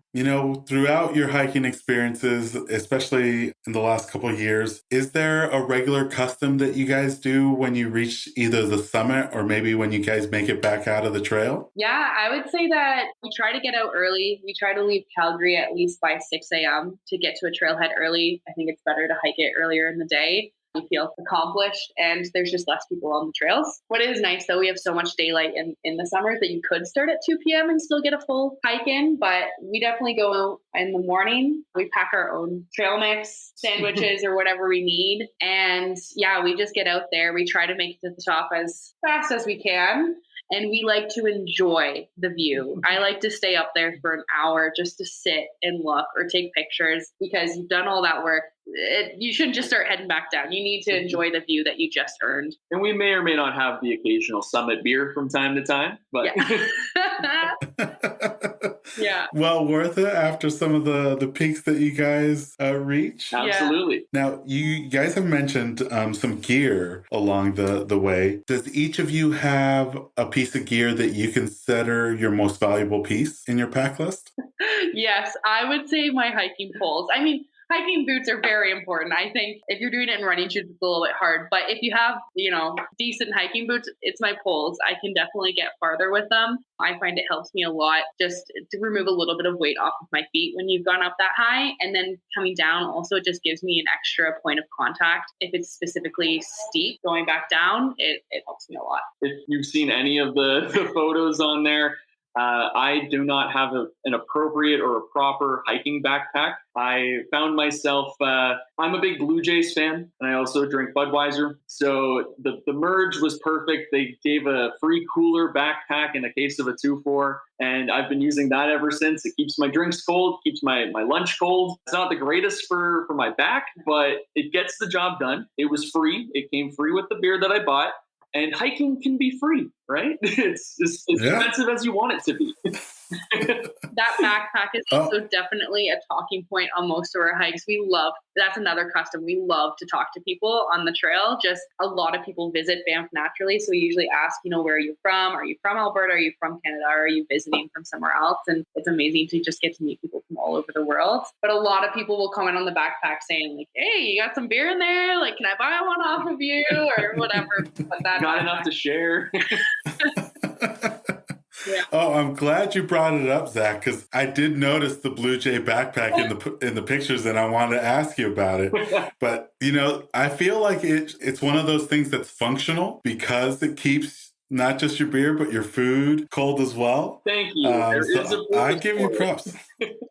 Throughout your hiking experiences, especially in the last couple of years, is there a regular custom that you guys do when you reach either the summit or maybe when you guys make it back out of the trail? Yeah, I would say that we try to get out early. We try to leave Calgary at least by 6 a.m. to get to a trailhead early. I think it's better to hike it earlier in the day. We feel accomplished and there's just less people on the trails. What is nice though, we have so much daylight in the summer that you could start at 2 p.m. and still get a full hike in, but we definitely go in the morning. We pack our own trail mix, sandwiches, or whatever we need. And yeah, we just get out there. We try to make it to the top as fast as we can. And we like to enjoy the view. I like to stay up there for an hour just to sit and look or take pictures because you've done all that work. You shouldn't just start heading back down. You need to enjoy the view that you just earned. And we may or may not have the occasional summit beer from time to time, but yeah. Well worth it after some of the peaks that you guys reach. Absolutely. Now, you guys have mentioned some gear along the way. Does each of you have a piece of gear that you consider your most valuable piece in your pack list? Yes, I would say my hiking poles. I mean, hiking boots are very important. I think if you're doing it in running shoes, it's a little bit hard. But if you have, decent hiking boots, it's my poles. I can definitely get farther with them. I find it helps me a lot just to remove a little bit of weight off of my feet when you've gone up that high. And then coming down also just gives me an extra point of contact. If it's specifically steep going back down, it helps me a lot. If you've seen any of the photos on there, I do not have an appropriate or a proper hiking backpack. I found myself, I'm a big Blue Jays fan, and I also drink Budweiser. So the merge was perfect. They gave a free cooler backpack in a case of a 2-4, and I've been using that ever since. It keeps my drinks cold, keeps my lunch cold. It's not the greatest for my back, but it gets the job done. It was free. It came free with the beer that I bought. And hiking can be free, right? It's expensive as you want it to be. That backpack is also definitely a talking point on most of our hikes. That's another custom. We love to talk to people on the trail. Just a lot of people visit Banff naturally. So we usually ask, where are you from? Are you from Alberta? Are you from Canada? Or are you visiting from somewhere else? And it's amazing to just get to meet people from all over the world. But a lot of people will comment on the backpack saying like, hey, you got some beer in there? Like, can I buy one off of you or whatever? But that got enough to share. Yeah. Oh, I'm glad you brought it up, Zach, because I did notice the Blue Jay backpack in the pictures, and I wanted to ask you about it. But I feel like it's one of those things that's functional because it keeps not just your beer but your food cold as well. Thank you. I give you props.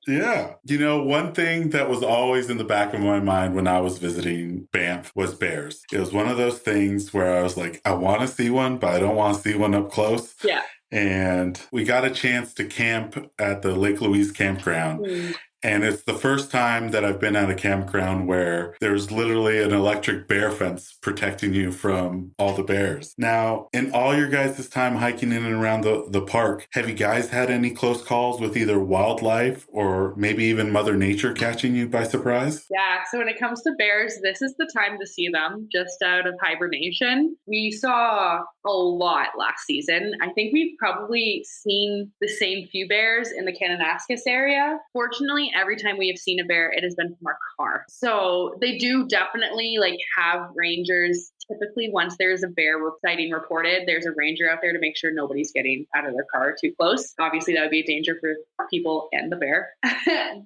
Yeah. One thing that was always in the back of my mind when I was visiting Banff was bears. It was one of those things where I was like, I want to see one, but I don't want to see one up close. Yeah. And we got a chance to camp at the Lake Louise campground. Mm. And it's the first time that I've been at a campground where there's literally an electric bear fence protecting you from all the bears. Now, in all your guys' time hiking in and around the park, have you guys had any close calls with either wildlife or maybe even Mother Nature catching you by surprise? Yeah, so when it comes to bears, this is the time to see them just out of hibernation. We saw a lot last season. I think we've probably seen the same few bears in the Kananaskis area. Fortunately, every time we have seen a bear, it has been from our car. So they do definitely have rangers. Typically, once there's a bear sighting reported, there's a ranger out there to make sure nobody's getting out of their car too close. Obviously, that would be a danger for people and the bear.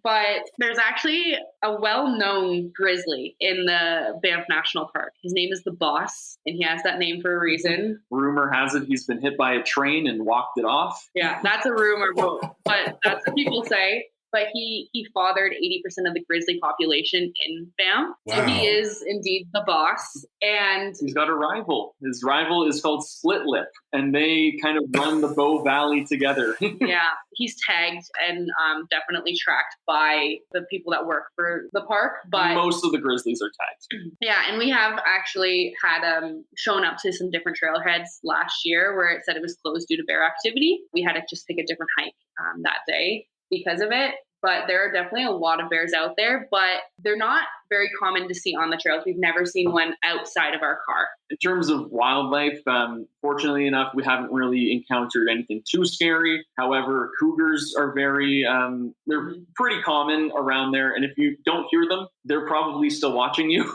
But there's actually a well-known grizzly in the Banff National Park. His name is the Boss, and he has that name for a reason. Rumor has it he's been hit by a train and walked it off. Yeah, that's a rumor, but that's what people say. But he fathered 80% of the grizzly population in Banff. Wow. So he is indeed the boss. And he's got a rival. His rival is called Split Lip, and they kind of run the Bow Valley together. Yeah, he's tagged and definitely tracked by the people that work for the park. But most of the grizzlies are tagged. Yeah, and we have actually had shown up to some different trailheads last year where it said it was closed due to bear activity. We had to just pick a different hike that day because of it. but there are definitely a lot of bears out there, but they're not very common to see on the trails. We've never seen one outside of our car. In terms of wildlife, fortunately enough, we haven't really encountered anything too scary. However, cougars are they're pretty common around there. And if you don't hear them, they're probably still watching you.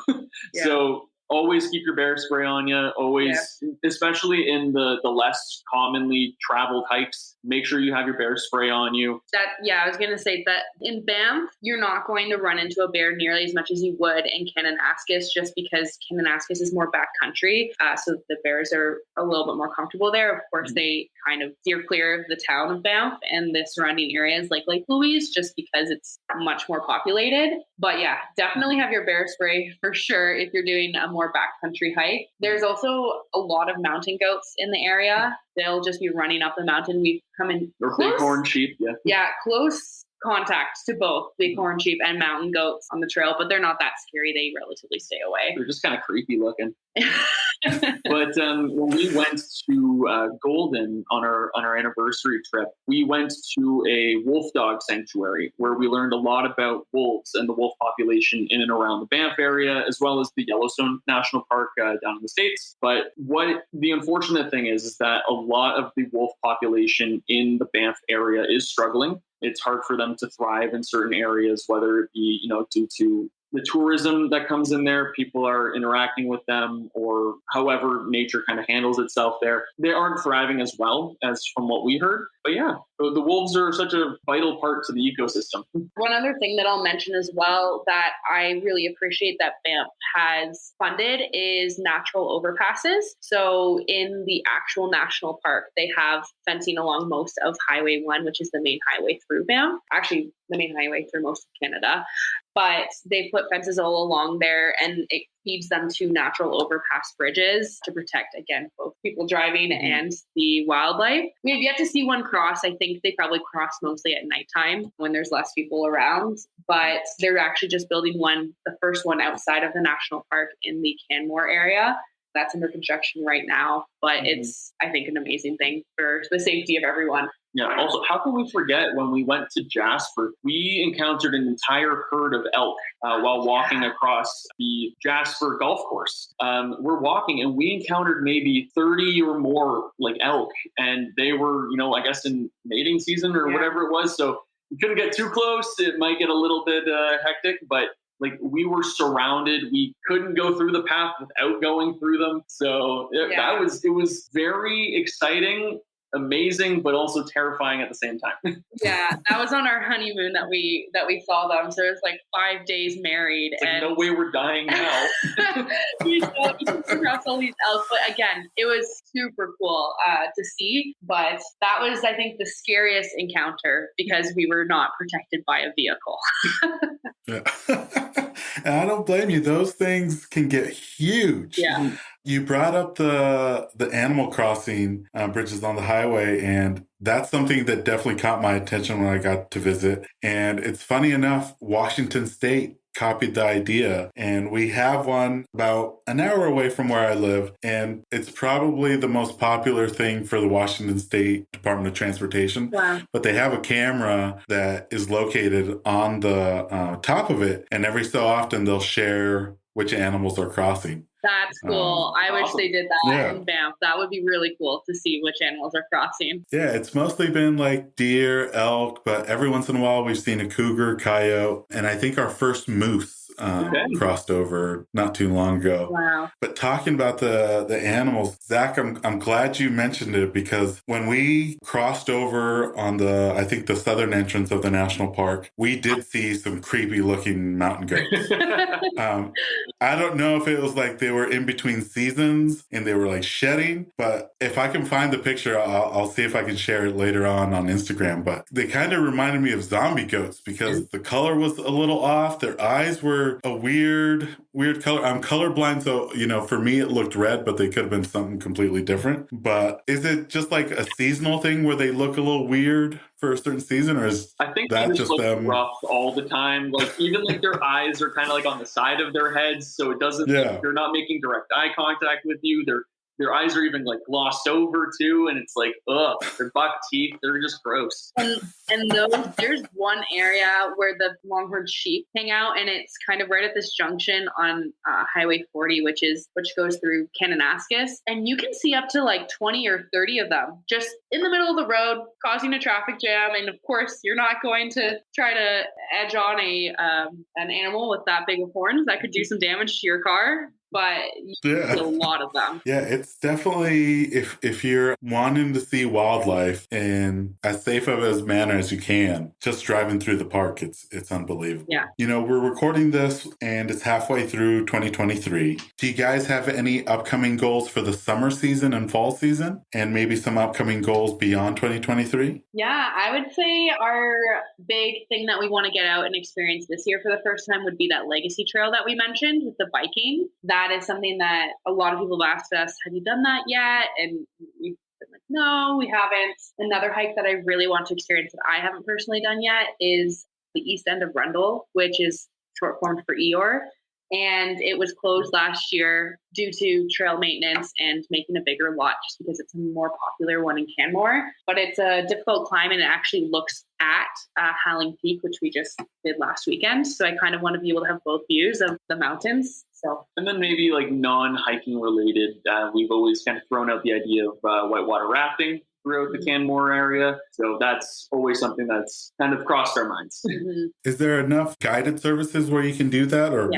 Yeah. So always keep your bear spray on you. Always, especially in the less commonly traveled hikes, make sure you have your bear spray on you. I was going to say that in Banff, you're not going to run into a bear nearly as much as you would in Kananaskis, just because Kananaskis is more backcountry. So the bears are a little bit more comfortable there. Of course, they kind of steer clear of the town of Banff and the surrounding areas like Lake Louise, just because it's much more populated. But yeah, definitely have your bear spray for sure if you're doing a more backcountry hike. There's also a lot of mountain goats in the area. They'll just be running up the mountain. We've come in or bighorn sheep, close contact to both bighorn sheep and mountain goats on the trail, but they're not that scary. They relatively stay away. They're just kind of creepy looking. But when we went to Golden on our anniversary trip, we went to a wolf dog sanctuary where we learned a lot about wolves and the wolf population in and around the Banff area, as well as the Yellowstone National Park down in the States. But what the unfortunate thing is that a lot of the wolf population in the Banff area is struggling. It's hard for them to thrive in certain areas, whether it be, due to the tourism that comes in there, people are interacting with them, or however nature kind of handles itself there. They aren't thriving as well as from what we heard. But yeah, the wolves are such a vital part to the ecosystem. One other thing that I'll mention as well that I really appreciate that Banff has funded is natural overpasses. So in the actual national park, they have fencing along most of Highway 1, which is the main highway through Banff. Actually, the main highway through most of Canada. But they put fences all along there, and it feeds them to natural overpass bridges to protect, again, both people driving and the wildlife. We have yet to see one cross. I think they probably cross mostly at nighttime when there's less people around, but they're actually just building the first one outside of the national park in the Canmore area. That's under construction right now, but it's, I think, an amazing thing for the safety of everyone. Yeah. Also, how can we forget when we went to Jasper, we encountered an entire herd of elk while walking across the Jasper golf course. We're walking and we encountered maybe 30 or more like elk, and they were, I guess in mating season or whatever it was. So we couldn't get too close. It might get a little bit hectic, but like we were surrounded. We couldn't go through the path without going through them. So it was very exciting, amazing, but also terrifying at the same time. Yeah, that was on our honeymoon that we saw them. So it was like 5 days married. It's like, no way we're dying now. we came across all these elk, but again, it was super cool to see. But that was, I think, the scariest encounter because we were not protected by a vehicle. Yeah. And I don't blame you. Those things can get huge. Yeah. You brought up the Animal Crossing bridges on the highway, and that's something that definitely caught my attention when I got to visit. And it's funny enough, Washington State copied the idea, and we have one about an hour away from where I live, and it's probably the most popular thing for the Washington State Department of Transportation. Wow. But they have a camera that is located on the top of it, and every so often they'll share which animals are crossing. That's cool. I wish they did that in Banff. That would be really cool to see which animals are crossing. Yeah, it's mostly been like deer, elk, but every once in a while we've seen a cougar, coyote, and I think our first moose crossed over not too long ago. Wow. But talking about the animals, Zach, I'm glad you mentioned it, because when we crossed over on I think the southern entrance of the national park, we did see some creepy looking mountain goats. I don't know if it was like they were in between seasons and they were like shedding, but if I can find the picture, I'll see if I can share it later on Instagram. But they kind of reminded me of zombie goats because the color was a little off. Their eyes were a weird color. I'm colorblind, so for me it looked red, but they could have been something completely different. But is it just like a seasonal thing where they look a little weird for a certain season, or is I think that they just look them rough all the time? Like even like their eyes are kind of like on the side of their heads, so it doesn't. They're not making direct eye contact with you. They're their eyes are even like glossed over too. And it's like, ugh, their buck teeth, they're just gross. And there's one area where the longhorn sheep hang out, and it's kind of right at this junction on Highway 40, which goes through Kananaskis, and you can see up to like 20 or 30 of them just in the middle of the road, causing a traffic jam. And of course, you're not going to try to edge on an animal with that big of horns. That could do some damage to your car. But you see a lot of them. Yeah, it's definitely, if you're wanting to see wildlife in as safe of a manner as you can, just driving through the park, it's unbelievable. Yeah. We're recording this and it's halfway through 2023. Do you guys have any upcoming goals for the summer season and fall season? And maybe some upcoming goals beyond 2023? Yeah, I would say our big thing that we want to get out and experience this year for the first time would be that Legacy Trail that we mentioned with the biking. That is something that a lot of people have asked us, have you done that yet? And we've been like, no, we haven't. Another hike that I really want to experience that I haven't personally done yet is the east end of Rundle, which is short form for Eeyore. And it was closed last year due to trail maintenance and making a bigger lot just because it's a more popular one in Canmore. But it's a difficult climb, and it actually looks at Howling Peak, which we just did last weekend. So I kind of want to be able to have both views of the mountains. And then maybe like non-hiking related, we've always kind of thrown out the idea of whitewater rafting throughout the Canmore area. So that's always something that's kind of crossed our minds. Mm-hmm. Is there enough guided services where you can do that? Or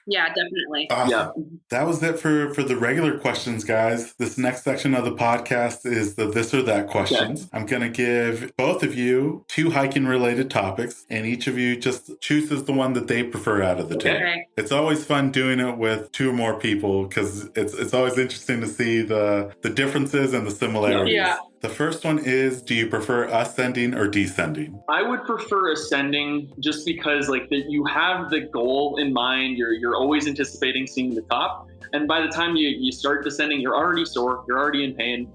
Yeah, definitely. Awesome. Yeah. That was it for the regular questions, guys. This next section of the podcast is the this or that questions. Okay. I'm going to give both of you 2 hiking related topics, and each of you just chooses the one that they prefer out of the 2. Okay. It's always fun doing it with 2 or more people because it's always interesting to see the differences and the similarities. Yeah. The first one is, do you prefer ascending or descending? I would prefer ascending just because you have the goal in mind. You're always anticipating seeing the top. And by the time you start descending, you're already sore. You're already in pain.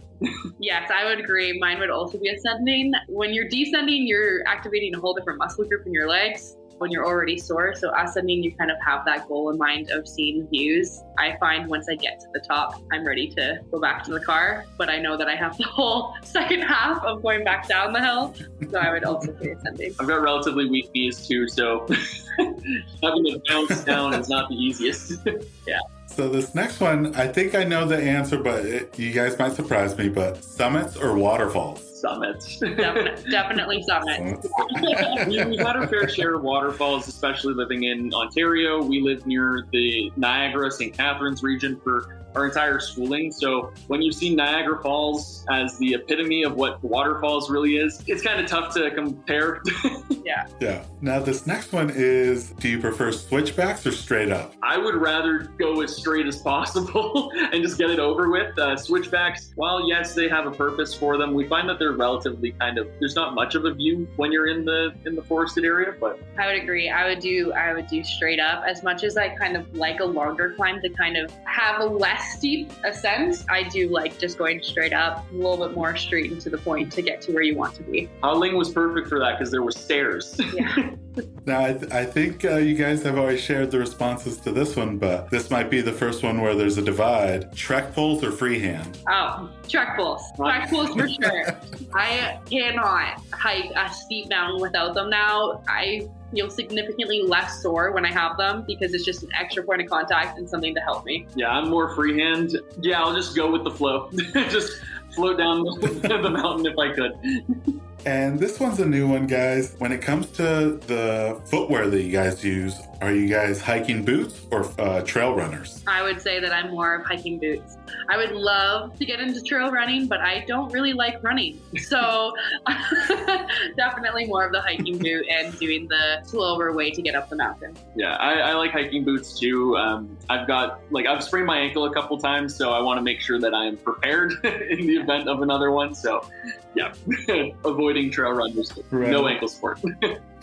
Yes, I would agree. Mine would also be ascending. When you're descending, you're activating a whole different muscle group in your legs when you're already sore. So ascending, you kind of have that goal in mind of seeing views. I find once I get to the top, I'm ready to go back to the car, but I know that I have the whole second half of going back down the hill. So I would also be ascending. I've got relatively weak knees too, so having to bounce down is not the easiest. Yeah. So this next one, I think I know the answer, but you guys might surprise me, but summits or waterfalls? Summits. Definitely summits. We've had our fair share of waterfalls, especially living in Ontario. We live near the Niagara, St. Catharines region for our entire schooling. So when you see Niagara Falls as the epitome of what waterfalls really is, it's kind of tough to compare. Yeah. Now this next one is, do you prefer switchbacks or straight up? I would rather go as straight as possible and just get it over with. Switchbacks, while yes, they have a purpose for them, we find that they're relatively there's not much of a view when you're in the forested area. But I would agree. I would do straight up. As much as I kind of like a longer climb to kind of have a less steep ascent, I do like just going straight up, a little bit more straight and to the point to get to where you want to be. Howling was perfect for that because there were stairs. Yeah. Now, I think you guys have always shared the responses to this one, but this might be the first one where there's a divide. Trek poles or freehand? Oh, trek poles. Trek poles for sure. I cannot hike a steep mountain without them now. I feel significantly less sore when I have them because it's just an extra point of contact and something to help me. Yeah, I'm more freehand. Yeah, I'll just go with the flow. Just float down the mountain if I could. And this one's a new one, guys. When it comes to the footwear that you guys use, are you guys hiking boots or trail runners? I would say that I'm more of hiking boots. I would love to get into trail running, but I don't really like running. So definitely more of the hiking boot and doing the slower way to get up the mountain. Yeah, I like hiking boots too. I've sprained my ankle a couple times, so I want to make sure that I am prepared in the event of another one. So yeah, avoiding trail runners. Right. No ankle sport.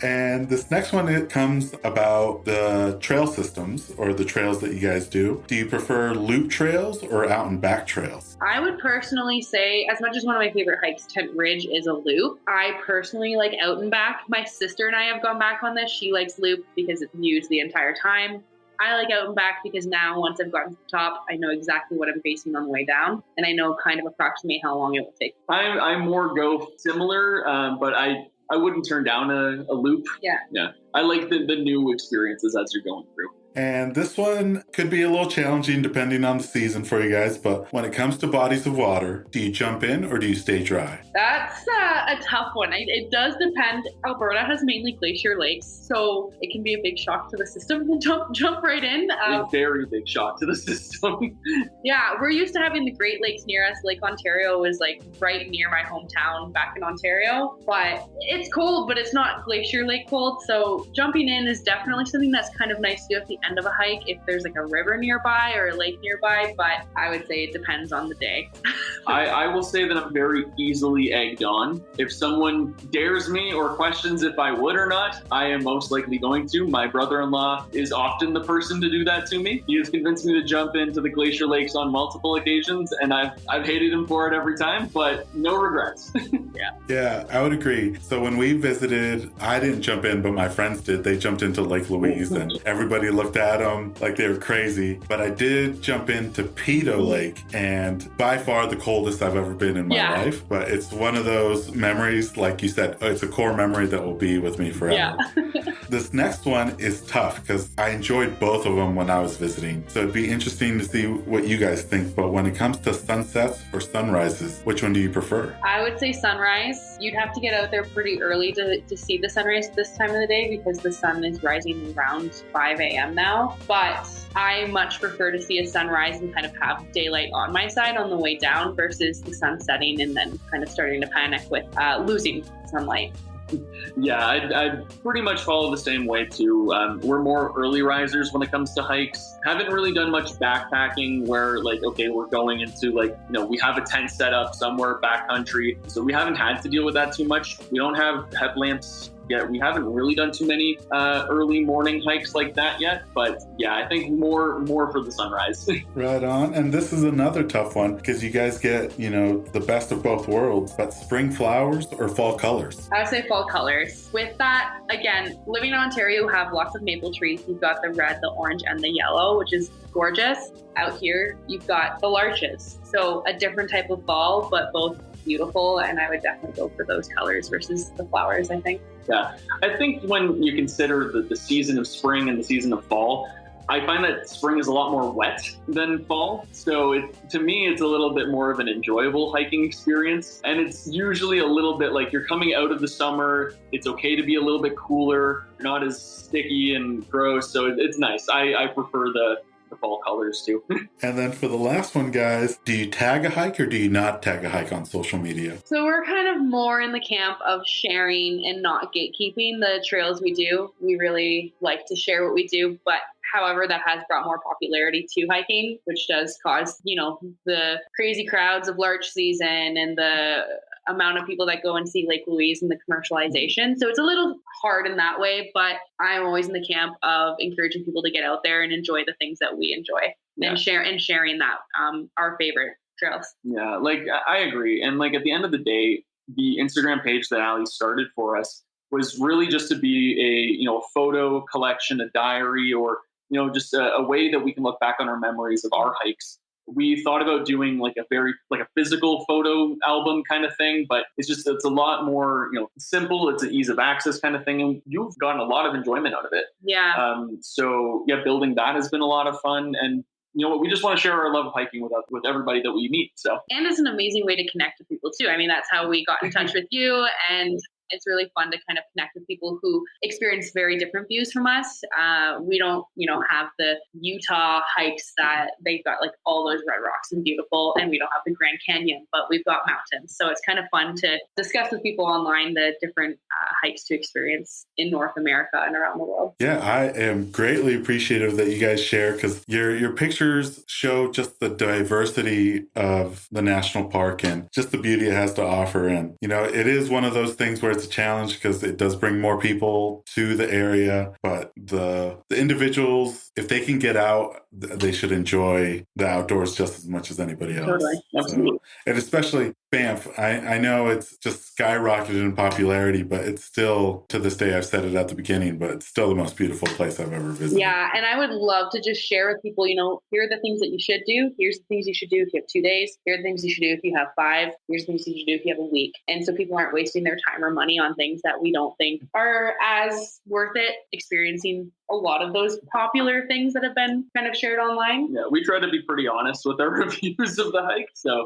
And this next one, it comes about the trail systems or the trails that you guys do. Do you prefer loop trails or out and back trails? I would personally say, as much as one of my favorite hikes, Tent Ridge, is a loop, I personally like out and back. My sister and I have gone back on this. She likes loop because it's used the entire time. I like out and back because now once I've gotten to the top, I know exactly what I'm facing on the way down, and I know kind of approximately how long it will take. I more go similar, but I wouldn't turn down a loop. Yeah. I like the new experiences as you're going through. And this one could be a little challenging depending on the season for you guys, but when it comes to bodies of water, do you jump in or do you stay dry? That's a tough one. It does depend. Alberta has mainly glacier lakes, so it can be a big shock to the system to jump right in. A very big shock to the system. Yeah, we're used to having the Great Lakes near us. Lake Ontario is like right near my hometown back in Ontario, but it's cold, but it's not glacier lake cold. So jumping in is definitely something that's kind of nice to do at the end of a hike if there's like a river nearby or a lake nearby, but I would say it depends on the day. I will say that I'm very easily egged on. If someone dares me or questions if I would or not, I am most likely going to. My brother-in-law is often the person to do that to me. He has convinced me to jump into the glacier lakes on multiple occasions, and I've hated him for it every time, but no regrets. Yeah, I would agree. So when we visited, I didn't jump in, but my friends did. They jumped into Lake Louise, and everybody looked at them like they were crazy. But I did jump into Pedo Lake, and by far the coldest I've ever been in my life. But it's one of those memories, like you said, it's a core memory that will be with me forever. Yeah. This next one is tough because I enjoyed both of them when I was visiting. So it'd be interesting to see what you guys think. But when it comes to sunsets or sunrises, which one do you prefer? I would say sunrise. You'd have to get out there pretty early to see the sunrise this time of the day because the sun is rising around 5 a.m. now. But I much prefer to see a sunrise and kind of have daylight on my side on the way down versus the sun setting and then kind of starting to panic with losing sunlight. Yeah, I'd pretty much follow the same way too. We're more early risers when it comes to hikes. Haven't really done much backpacking where like, okay, we're going into like, we have a tent set up somewhere backcountry. So we haven't had to deal with that too much. We don't have headlamps yet. We haven't really done too many early morning hikes like that yet. But yeah, I think more for the sunrise. Right on. And this is another tough one because you guys get, the best of both worlds. But spring flowers or fall colors? I would say fall colors. With that, again, living in Ontario, you have lots of maple trees. You've got the red, the orange, and the yellow, which is gorgeous. Out here, you've got the larches. So a different type of fall, but both beautiful, and I would definitely go for those colors versus the flowers, I think. Yeah, I think when you consider the season of spring and the season of fall, I find that spring is a lot more wet than fall. So to me, it's a little bit more of an enjoyable hiking experience. And it's usually a little bit like you're coming out of the summer. It's okay to be a little bit cooler, not as sticky and gross. So it's nice. I prefer the fall colors too. And then for the last one, guys, do you tag a hike or do you not tag a hike on social media? So we're kind of more in the camp of sharing and not gatekeeping the trails we do. We really like to share what we do, but however, that has brought more popularity to hiking, which does cause, the crazy crowds of larch season and the amount of people that go and see Lake Louise and the commercialization. So it's a little hard in that way, but I'm always in the camp of encouraging people to get out there and enjoy the things that we enjoy and sharing that, our favorite trails. Yeah, like I agree. And like at the end of the day, the Instagram page that Allie started for us was really just to be a photo collection, a diary, or just a way that we can look back on our memories of our hikes. We thought about doing like a physical photo album kind of thing, but it's a lot more, simple. It's an ease of access kind of thing. And you've gotten a lot of enjoyment out of it. Yeah. So building that has been a lot of fun. And we just want to share our love of hiking with everybody that we meet. So, and it's an amazing way to connect with people too. I mean, that's how we got in touch with you, and it's really fun to kind of connect with people who experience very different views from us. We don't, have the Utah hikes that they've got like all those red rocks and beautiful, and we don't have the Grand Canyon, but we've got mountains. So it's kind of fun to discuss with people online the different hikes to experience in North America and around the world. Yeah, I am greatly appreciative that you guys share because your pictures show just the diversity of the national park and just the beauty it has to offer. And, it is one of those things where it's a challenge because it does bring more people to the area, but the individuals, if they can get out, they should enjoy the outdoors just as much as anybody else. Totally. Absolutely. And especially Banff, I know it's just skyrocketed in popularity, but it's still, to this day, I've said it at the beginning, but it's still the most beautiful place I've ever visited. Yeah, and I would love to just share with people, here are the things that you should do. Here's the things you should do if you have 2 days. Here are the things you should do if you have 5. Here's the things you should do if you have a week. And so people aren't wasting their time or money on things that we don't think are as worth it, experiencing a lot of those popular things that have been kind of shared online. Yeah, we try to be pretty honest with our reviews of the hike. So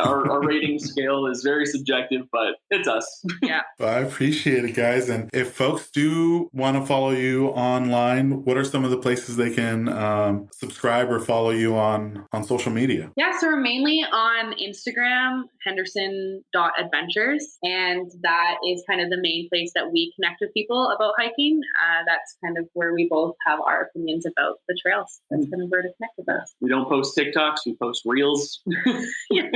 our rating scale is very subjective, but it's us. Yeah. Well, I appreciate it, guys. And if folks do want to follow you online, what are some of the places they can subscribe or follow you on social media? Yeah, so we're mainly on Instagram, henderson.adventures. And that is kind of the main place that we connect with people about hiking. That's kind of where we both have our opinions about the trails. That's kind of where to connect with us. We don't post TikToks, we post Reels. Yeah.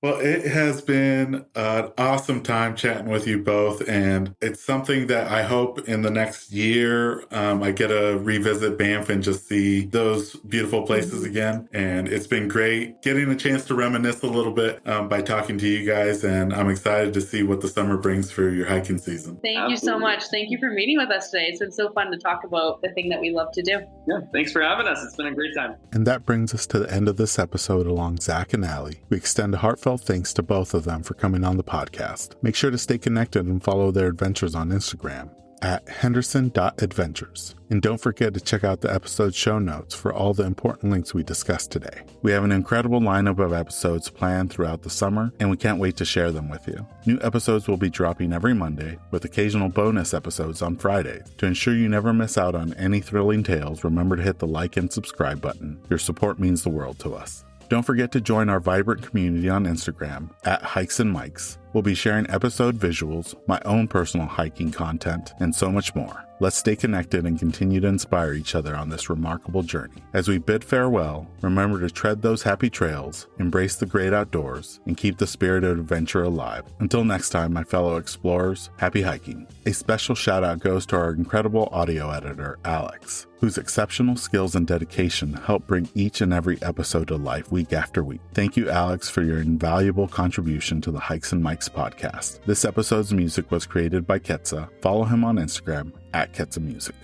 Well, it has been an awesome time chatting with you both. And it's something that I hope in the next year I get to revisit Banff and just see those beautiful places again. And it's been great getting a chance to reminisce a little bit by talking to you guys. And I'm excited to see what the summer brings for your hiking season. Thank you so much. Thank you for meeting with us today. It's been so fun to talk about the thing that we love to do. Yeah, thanks for having us. It's been a great time. And that brings us to the end of this episode along Zack and Allie. We extend a heartfelt thanks to both of them for coming on the podcast. Make sure to stay connected and follow their adventures on Instagram at henderson.adventures. And don't forget to check out the episode show notes for all the important links we discussed today. We have an incredible lineup of episodes planned throughout the summer, and we can't wait to share them with you. New episodes will be dropping every Monday, with occasional bonus episodes on Fridays. To ensure you never miss out on any thrilling tales, remember to hit the like and subscribe button. Your support means the world to us. Don't forget to join our vibrant community on Instagram at Hikes and Mikes. We'll be sharing episode visuals, my own personal hiking content, and so much more. Let's stay connected and continue to inspire each other on this remarkable journey. As we bid farewell, remember to tread those happy trails, embrace the great outdoors, and keep the spirit of adventure alive. Until next time, my fellow explorers, happy hiking. A special shout out goes to our incredible audio editor, Alex, whose exceptional skills and dedication help bring each and every episode to life week after week. Thank you, Alex, for your invaluable contribution to the Hikes and Mikes podcast. This episode's music was created by Ketsa. Follow him on Instagram at Ketsa Music.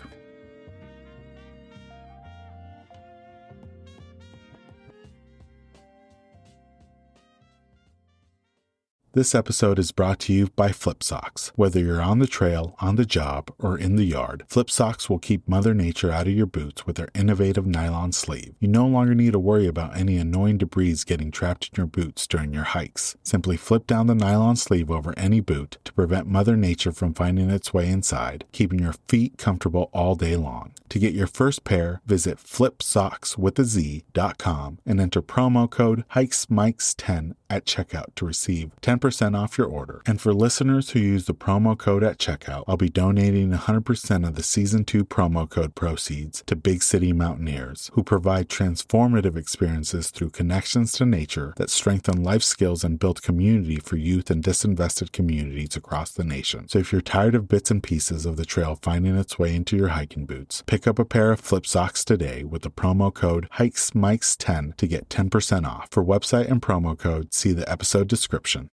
This episode is brought to you by Flip Socks. Whether you're on the trail, on the job, or in the yard, Flip Socks will keep Mother Nature out of your boots with their innovative nylon sleeve. You no longer need to worry about any annoying debris getting trapped in your boots during your hikes. Simply flip down the nylon sleeve over any boot to prevent Mother Nature from finding its way inside, keeping your feet comfortable all day long. To get your first pair, visit flipsockswithaz.com and enter promo code HikesMikes10 at checkout to receive 10% off your order. And for listeners who use the promo code at checkout, I'll be donating 100% of the Season 2 promo code proceeds to Big City Mountaineers, who provide transformative experiences through connections to nature that strengthen life skills and build community for youth and disinvested communities across the nation. So if you're tired of bits and pieces of the trail finding its way into your hiking boots, pick up a pair of Flip Socks today with the promo code HikesMikes10 to get 10% off. For website and promo code, see the episode description.